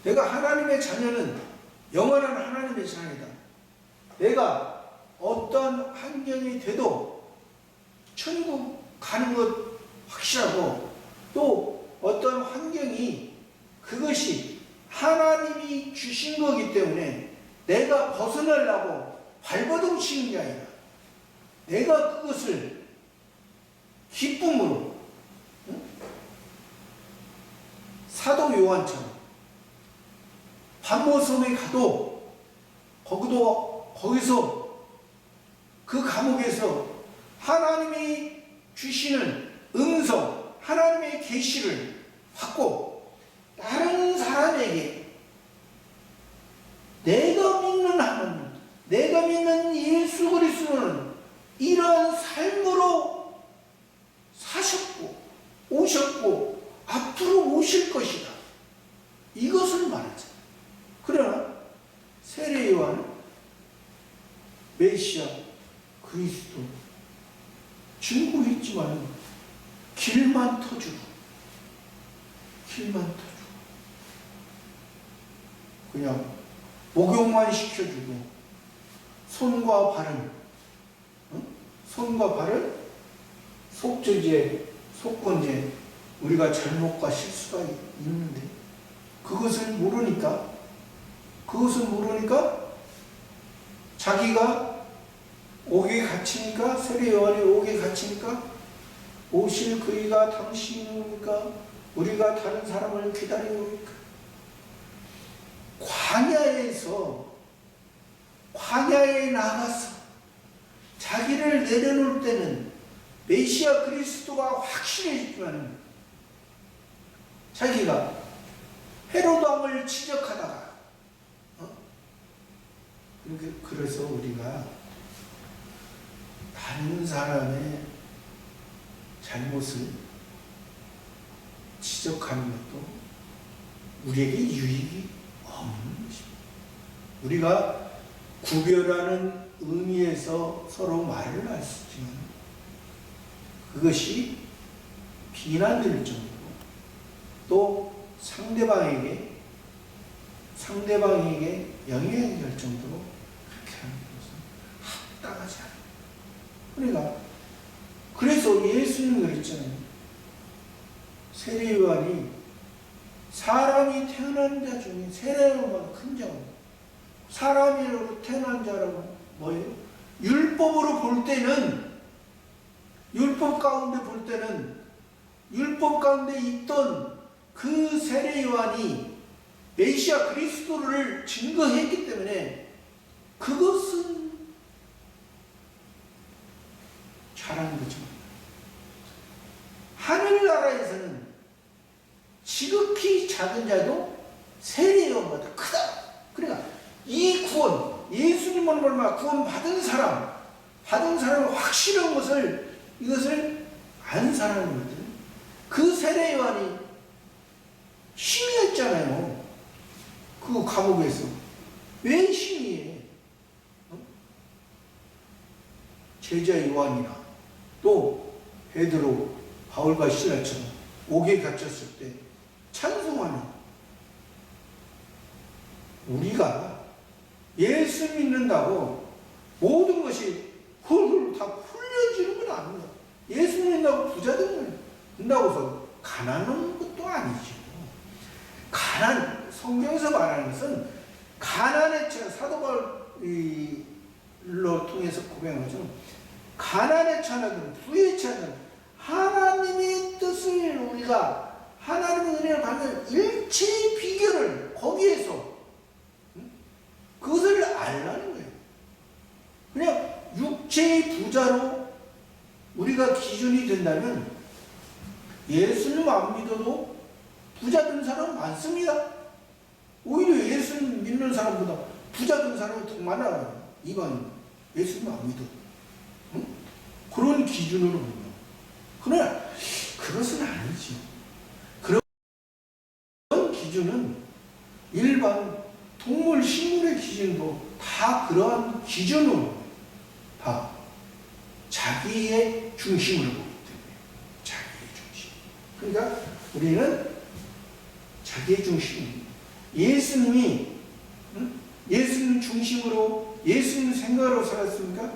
Speaker 1: 내가 하나님의 자녀는 영원한 하나님의 자녀이다. 내가 어떤 환경이 돼도 천국 가는 것 확실하고, 또 어떤 환경이 그것이 하나님이 주신 거기 때문에 내가 벗어나려고 발버둥 치는 게 아니라 내가 그것을 기쁨으로, 사도 요한처럼 반모섬에 가도 거기서 그 감옥에서 하나님이 주시는 음성, 하나님의 계시를 받고 다른 사람에게 내가 믿는 하나님, 내가 믿는 예수 그리스도는 이러한 삶으로 사셨고 오셨고 앞으로 오실 것이다, 이것을 말하죠. 그러나 세례 요한은 메시아 그리스도 증거했지만 길만 터주고 그냥 목욕만 시켜주고 손과 발은 속죄제, 속건제, 우리가 잘못과 실수가 있는데 그것을 모르니까 자기가 옥에 갇히니까, 세례 요한이 옥에 갇히니까 오실 그이가 당신이니까 우리가 다른 사람을 기다리고 있까. 광야에 나가서 자기를 내려놓을 때는 메시아 그리스도가 확실해지지만 자기가 헤로드 왕을 지적하다가 그래서 우리가 다른 사람의 잘못을 지적하는 것도 우리에게 유익이 없는 것입니다. 우리가 구별하는 의미에서 서로 말을 할 수 있지만 그것이 비난될 정도로, 또 상대방에게 영향이 될 정도로 그렇게 하는 것은 합당하지 않아요. 그래서 예수님이 그랬잖아요. 세례 요한이 사람이 태어난 자 중에 세례요한보다 큰 자고, 사람으로 태어난 자라고 뭐예요? 율법으로 볼 때는, 율법 가운데 있던 그 세례 요한이 메시아 그리스도를 증거했기 때문에 그것은 잘한 거죠. 하늘나라에서는 지극히 작은 자도 세례 요한보다 크다. 그러니까 이 구원, 예수님으로 구원 받은 사람은 확실한 이것을 안 사람이거든. 그 세례 요한이 심의했잖아요. 그 감옥에서. 왜 심의해? 제자 요한이나 또 베드로, 바울과 실라처럼 옥에 갇혔을 때 찬송하는, 우리가 예수 믿는다고 모든 것이 훌훌 다 풀려지는 건 아닙니다. 예수 믿는다고 부자 된다고 해서 가난한 것도 아니죠. 성경에서 말하는 것은 가난의 처, 사도 바울로 통해서 고백하죠. 가난의 처나든 부의 처나든 하나님의 뜻을, 우리가 하나님의 은혜를 받는 일체의 비결을 거기에서 그것을 알라는 거예요. 그냥 육체의 부자로 우리가 기준이 된다면 예수님 안 믿어도 부자 된 사람 많습니다. 오히려 예수님 믿는 사람보다 부자 된 사람이 더 많아요. 이번 예수님 안 믿어도. 그런 기준으로 보면. 그러나 그것은 아니지. 그런 기준은 일반 동물, 식물의 기준도 다 그러한 기준으로 다 자기의 중심으로 보기 때문에. 자기의 중심. 그러니까 우리는 자기의 중심. 예수님이 예수님 중심으로 예수님 생각으로 살았습니까?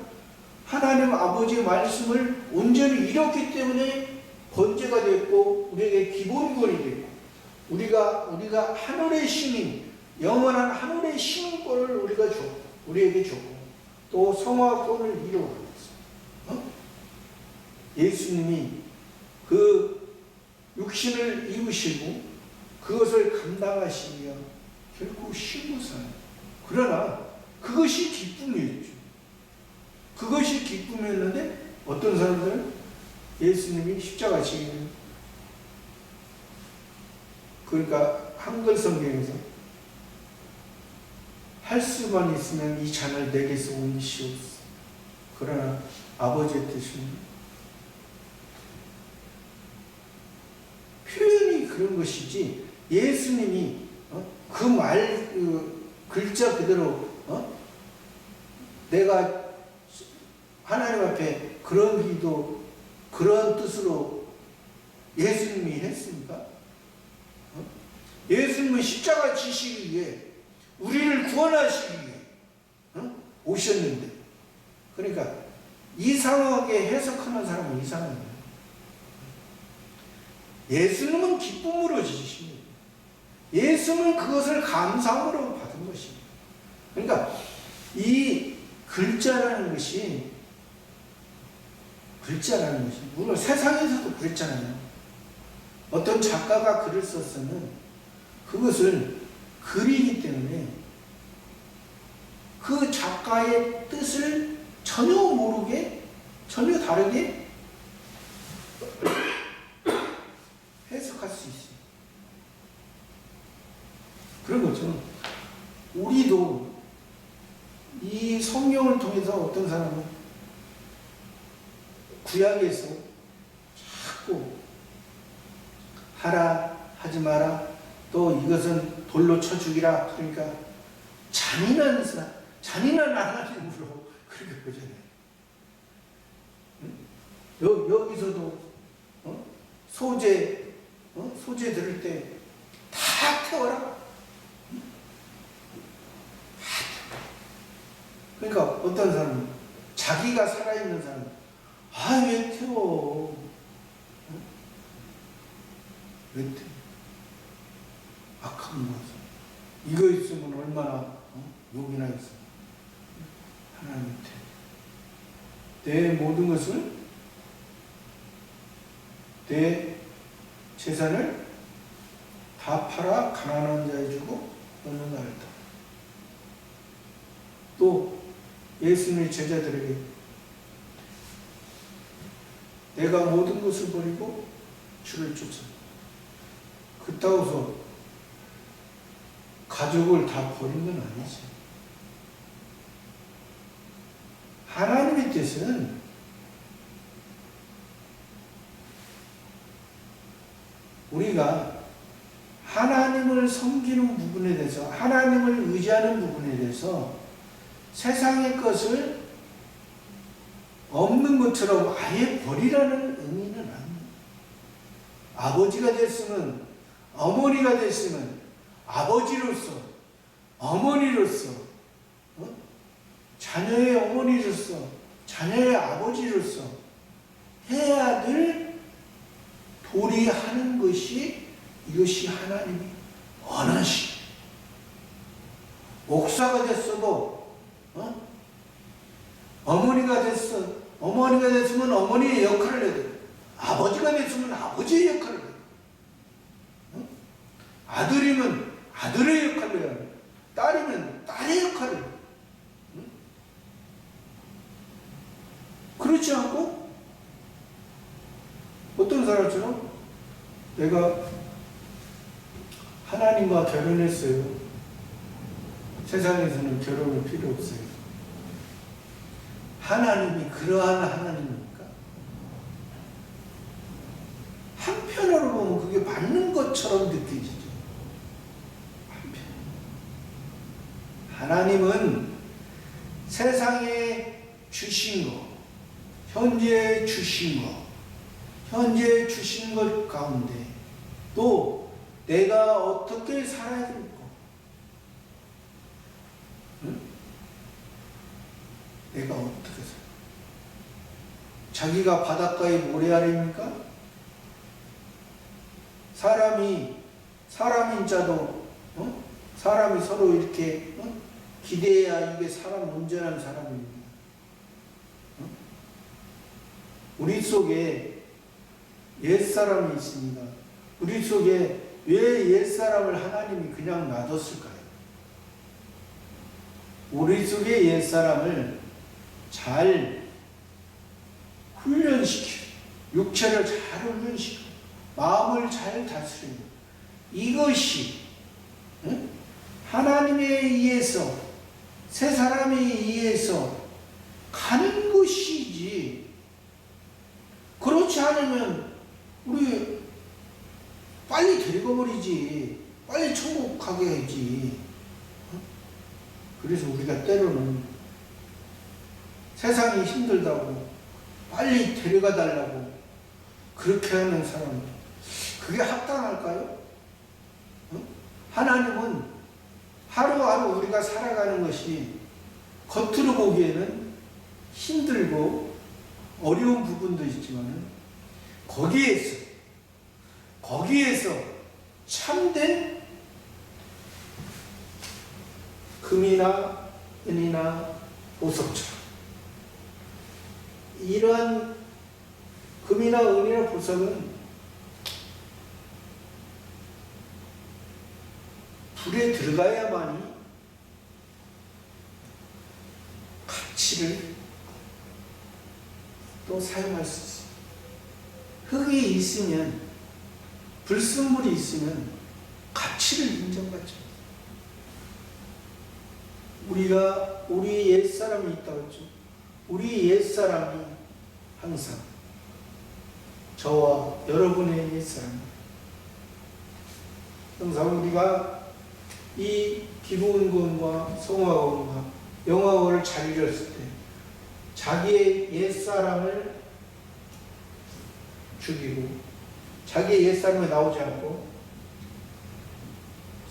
Speaker 1: 하나님 아버지의 말씀을 온전히 이뤘기 때문에 번제가 됐고 우리에게 기본권이 됐고 우리가 하늘의 시민, 영원한 하늘의 시민권을 우리에게 줬고 또 성화권을 이루어버렸어요. 예수님이 그 육신을 입으시고 그것을 감당하시기 위한 결국 신부상. 그러나 그것이 기쁨이었죠. 그것이 기쁨이었는데 어떤 사람들은 예수님이 십자가 지기는 그러니까 한글 성경에서 할 수만 있으면 이 잔을 내게서 옮기시옵소서. 그러나 아버지의 뜻은 표현이 그런 것이지 예수님이 그 글자 그대로 내가 하나님 앞에 그런 기도 그런 뜻으로 예수님이 했습니까? 예수님은 십자가 지시기 위해 우리를 구원하시기 위해 오셨는데 그러니까 이상하게 해석하는 사람은 이상한 거예요. 예수님은 기쁨으로 지십니다. 예수는 그것을 감사함으로 받은 것입니다. 그러니까 이 글자라는 것이 물론 세상에서도 그랬잖아요. 어떤 작가가 글을 썼으면 그것을 글이기 때문에 그 작가의 뜻을 전혀 모르게 전혀 다르게 해석할 수 있어요. 그런 것처럼 우리도 이 성경을 통해서 어떤 사람은 구약에서 자꾸 하라 하지 마라 또 이것은 돌로 쳐 죽이라 그러니까 잔인한 하나님으로 그렇게 보잖아요. 여기서도 소재 들을 때 다 태워라. 그러니까 어떤 사람은 자기가 살아있는 사람 왜 태워? 왜 태워? 악한 거죠. 이거 있으면 얼마나 욕이나 있어. 하나님 태워. 내 모든 것을 내 재산을 다 팔아 가난한 자에 주고 너는 나를 따라. 또 예수님의 제자들에게 내가 모든 것을 버리고 주를 쫓아. 그따고서 가족을 다 버린 건 아니지. 하나님의 뜻은 우리가 하나님을 섬기는 부분에 대해서 하나님을 의지하는 부분에 대해서 세상의 것을 없는 것처럼 아예 버리라는 의미는 아닙니다. 아버지가 됐으면 어머니가 됐으면 아버지로서 어머니로서 자녀의 어머니로서 자녀의 아버지로서 해야 될 도리하는 것이 이것이 하나님이 원하시. 목사가 됐어도 어머니가 됐으면 어머니의 역할을 해야 돼. 아버지가 됐으면 아버지의 역할을 해야 돼. 아들이면 아들의 역할을 해야 돼. 딸이면 딸의 역할을 해야 돼. 그렇지 않고 어떤 사람처럼 내가 하나님과 결혼했어요. 세상에서는 결혼은 필요 없어요. 하나님이 그러한 하나님입니까? 한편으로 보면 그게 맞는 것처럼 느껴지죠. 한편. 하나님은 세상에 주신 것, 현재 주신 것, 현재 주신 것 가운데 또 내가 어떻게 살아야 됩니까? 응? 내가 어떻게 살아야 자기가 바닷가에 모래알입니까? 사람인 자도 사람이 서로 이렇게 기대야 이게 사람 온전한 사람입니다. 우리 속에 옛사람이 있습니다. 우리 속에 왜 옛사람을 하나님이 그냥 놔뒀을까요? 우리 속의 옛사람을 잘 훈련시키고 육체를 잘 훈련시키고 마음을 잘 다스리고 이것이 하나님에 의해서 새 사람에 의해서 가는 것이지, 그렇지 않으면 우리 빨리 데리고 버리지, 빨리 천국 가게 해야지. 그래서 우리가 때로는 세상이 힘들다고 빨리 데려가 달라고 그렇게 하는 사람, 그게 합당할까요? 하나님은 하루하루 우리가 살아가는 것이 겉으로 보기에는 힘들고 어려운 부분도 있지만 거기에서 참된 금이나 은이나 보석처럼, 이러한 금이나 은이나 보석은 불에 들어가야만이 가치를 또 사용할 수 있어요. 흙이 있으면, 불순물이 있으면 가치를 인정받죠. 우리 옛사람이 있다고 했죠. 우리 옛사람이 항상 저와 여러분의 옛사람, 항상 우리가 이 기부은권과 성화원과 영화원을 잘 이뤘을 때 자기의 옛사람을 죽이고 자기의 옛사람이 나오지 않고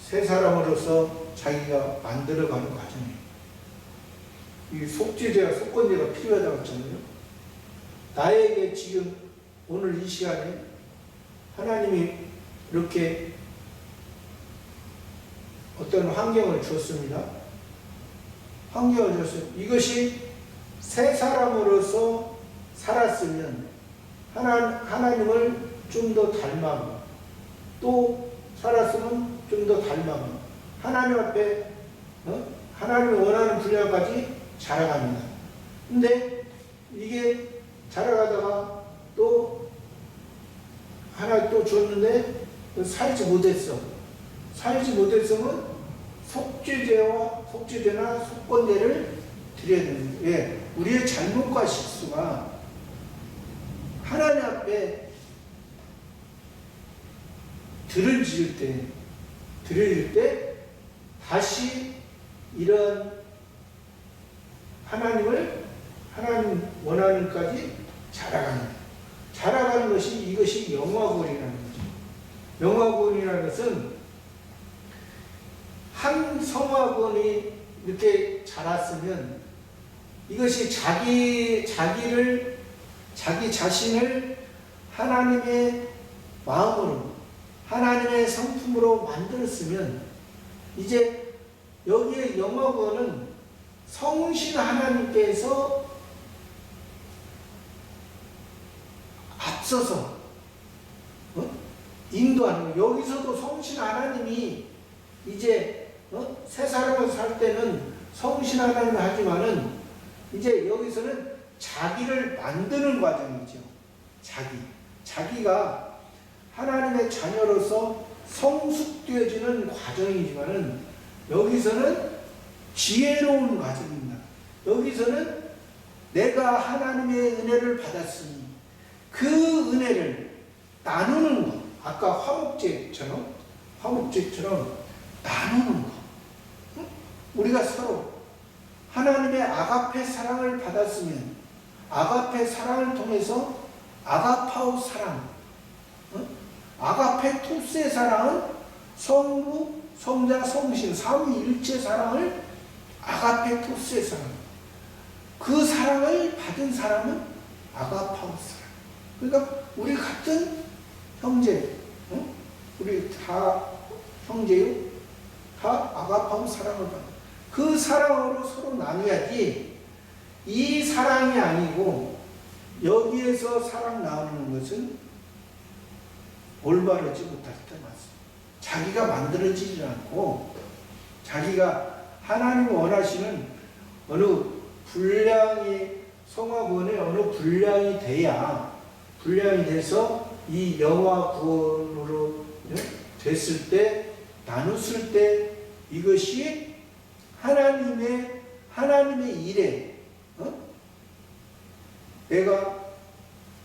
Speaker 1: 새 사람으로서 자기가 만들어가는 과정이에요. 이 속죄제와 속건제가 필요하다고 했잖아요. 나에게 지금 오늘 이 시간에 하나님이 이렇게 어떤 환경을 주었습니다. 환경을 주었어요. 이것이 새 사람으로서 살았으면 하나님을 좀 더 닮아고, 또 살았으면 좀 더 닮아고, 하나님 앞에 하나님이 원하는 분야까지 자라갑니다. 근데 이게 자라가다가 또 하나 또 줬는데 살지 못했어. 살지 못했으면 속죄제나 속건제를 드려야 됩니다. 왜? 우리의 잘못과 실수가 하나님 앞에 드려질 때 다시 이런 하나님 원하는까지 자라가는 것이, 이것이 영화권이라는 거죠. 영화권이라는 것은 한 성화권이 이렇게 자랐으면 이것이 자기 자신을 하나님의 마음으로, 하나님의 성품으로 만들었으면 이제 여기에 영화권은 성신 하나님께서 앞서서 인도하는 거예요. 여기서도 성신 하나님이 이제 새 사람을 살 때는 성신 하나님을 하지만은 이제 여기서는 자기를 만드는 과정이죠. 자기가 하나님의 자녀로서 성숙되어지는 과정이지만은 여기서는 지혜로운 과정입니다. 여기서는 내가 하나님의 은혜를 받았으니 그 은혜를 나누는 것, 아까 화목제처럼 나누는 것. 우리가 서로 하나님의 아가페 사랑을 받았으면 아가페 사랑을 통해서 아가파오 사랑, 아가페 토스의 사랑은 성부, 성자, 성신, 삼위일체 사랑을 아가페 토스의 사랑. 그 사랑을 받은 사람은 아가파오 사랑. 그러니까 우리 같은 형제, 우리 다 형제요, 다 아가파오 사랑을 받는. 그 사랑으로 서로 나누어야지. 이 사랑이 아니고 여기에서 사랑 나누는 것은 올바르지 못할 때 맞습니다. 자기가 만들어지지 않고 자기가 하나님 원하시는 어느 분량이 성화구원의 어느 분량이 돼서 이 영화 구원으로 됐을 때 나눴을 때 이것이 하나님의 일에 내가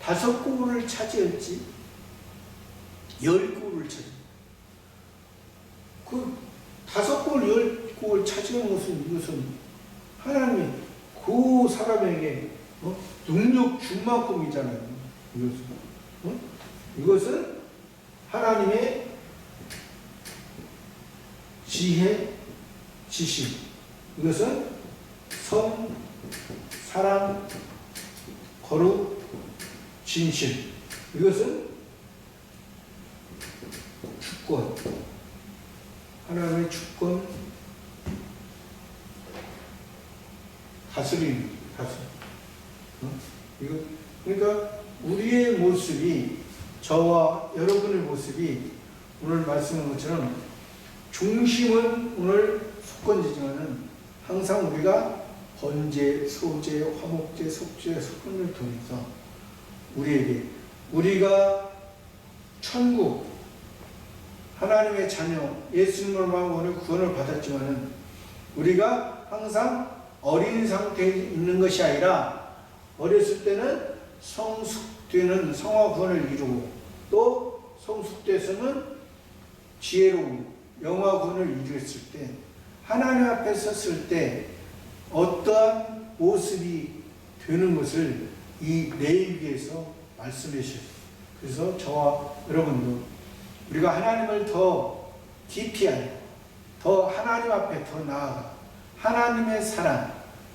Speaker 1: 5구를 차지할지 10구를 차지. 그 5구를 10구를 차지하는 것은 이것은 하나님이 그 사람에게 능력 준 만큼이잖아요. 이것은 하나님의 지혜, 지식. 이것은 성, 사랑, 거룩, 진실. 이것은 주권. 하나님의 주권, 다스림. 이거, 그러니까 우리의 모습이, 저와 여러분의 모습이 오늘 말씀한 것처럼 중심은 오늘 속건지지만은 항상 우리가 번제, 소제, 화목제, 속죄, 속건을 통해서 우리에게 우리가 천국 하나님의 자녀 예수님으로 오늘 구원을 받았지만은 우리가 항상 어린 상태에 있는 것이 아니라 어렸을 때는 성숙되는 성화 구원을 이루고 또 성숙돼서는 지혜로운 영화 구원을 이루었을 때 하나님 앞에 섰을 때 어떠한 모습이 되는 것을 이 레위기에서 말씀해 주셨어요. 그래서 저와 여러분도 우리가 하나님을 더 깊이 알고 더 하나님 앞에 더 나아가 하나님의 사랑,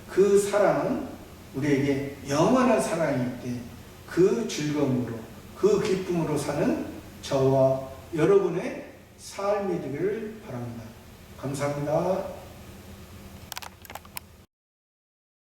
Speaker 1: 그 사랑은 우리에게 영원한 사랑이기 때문에 그 즐거움으로 그 기쁨으로 사는 저와 여러분의 삶이 되기를 바랍니다. 감사합니다.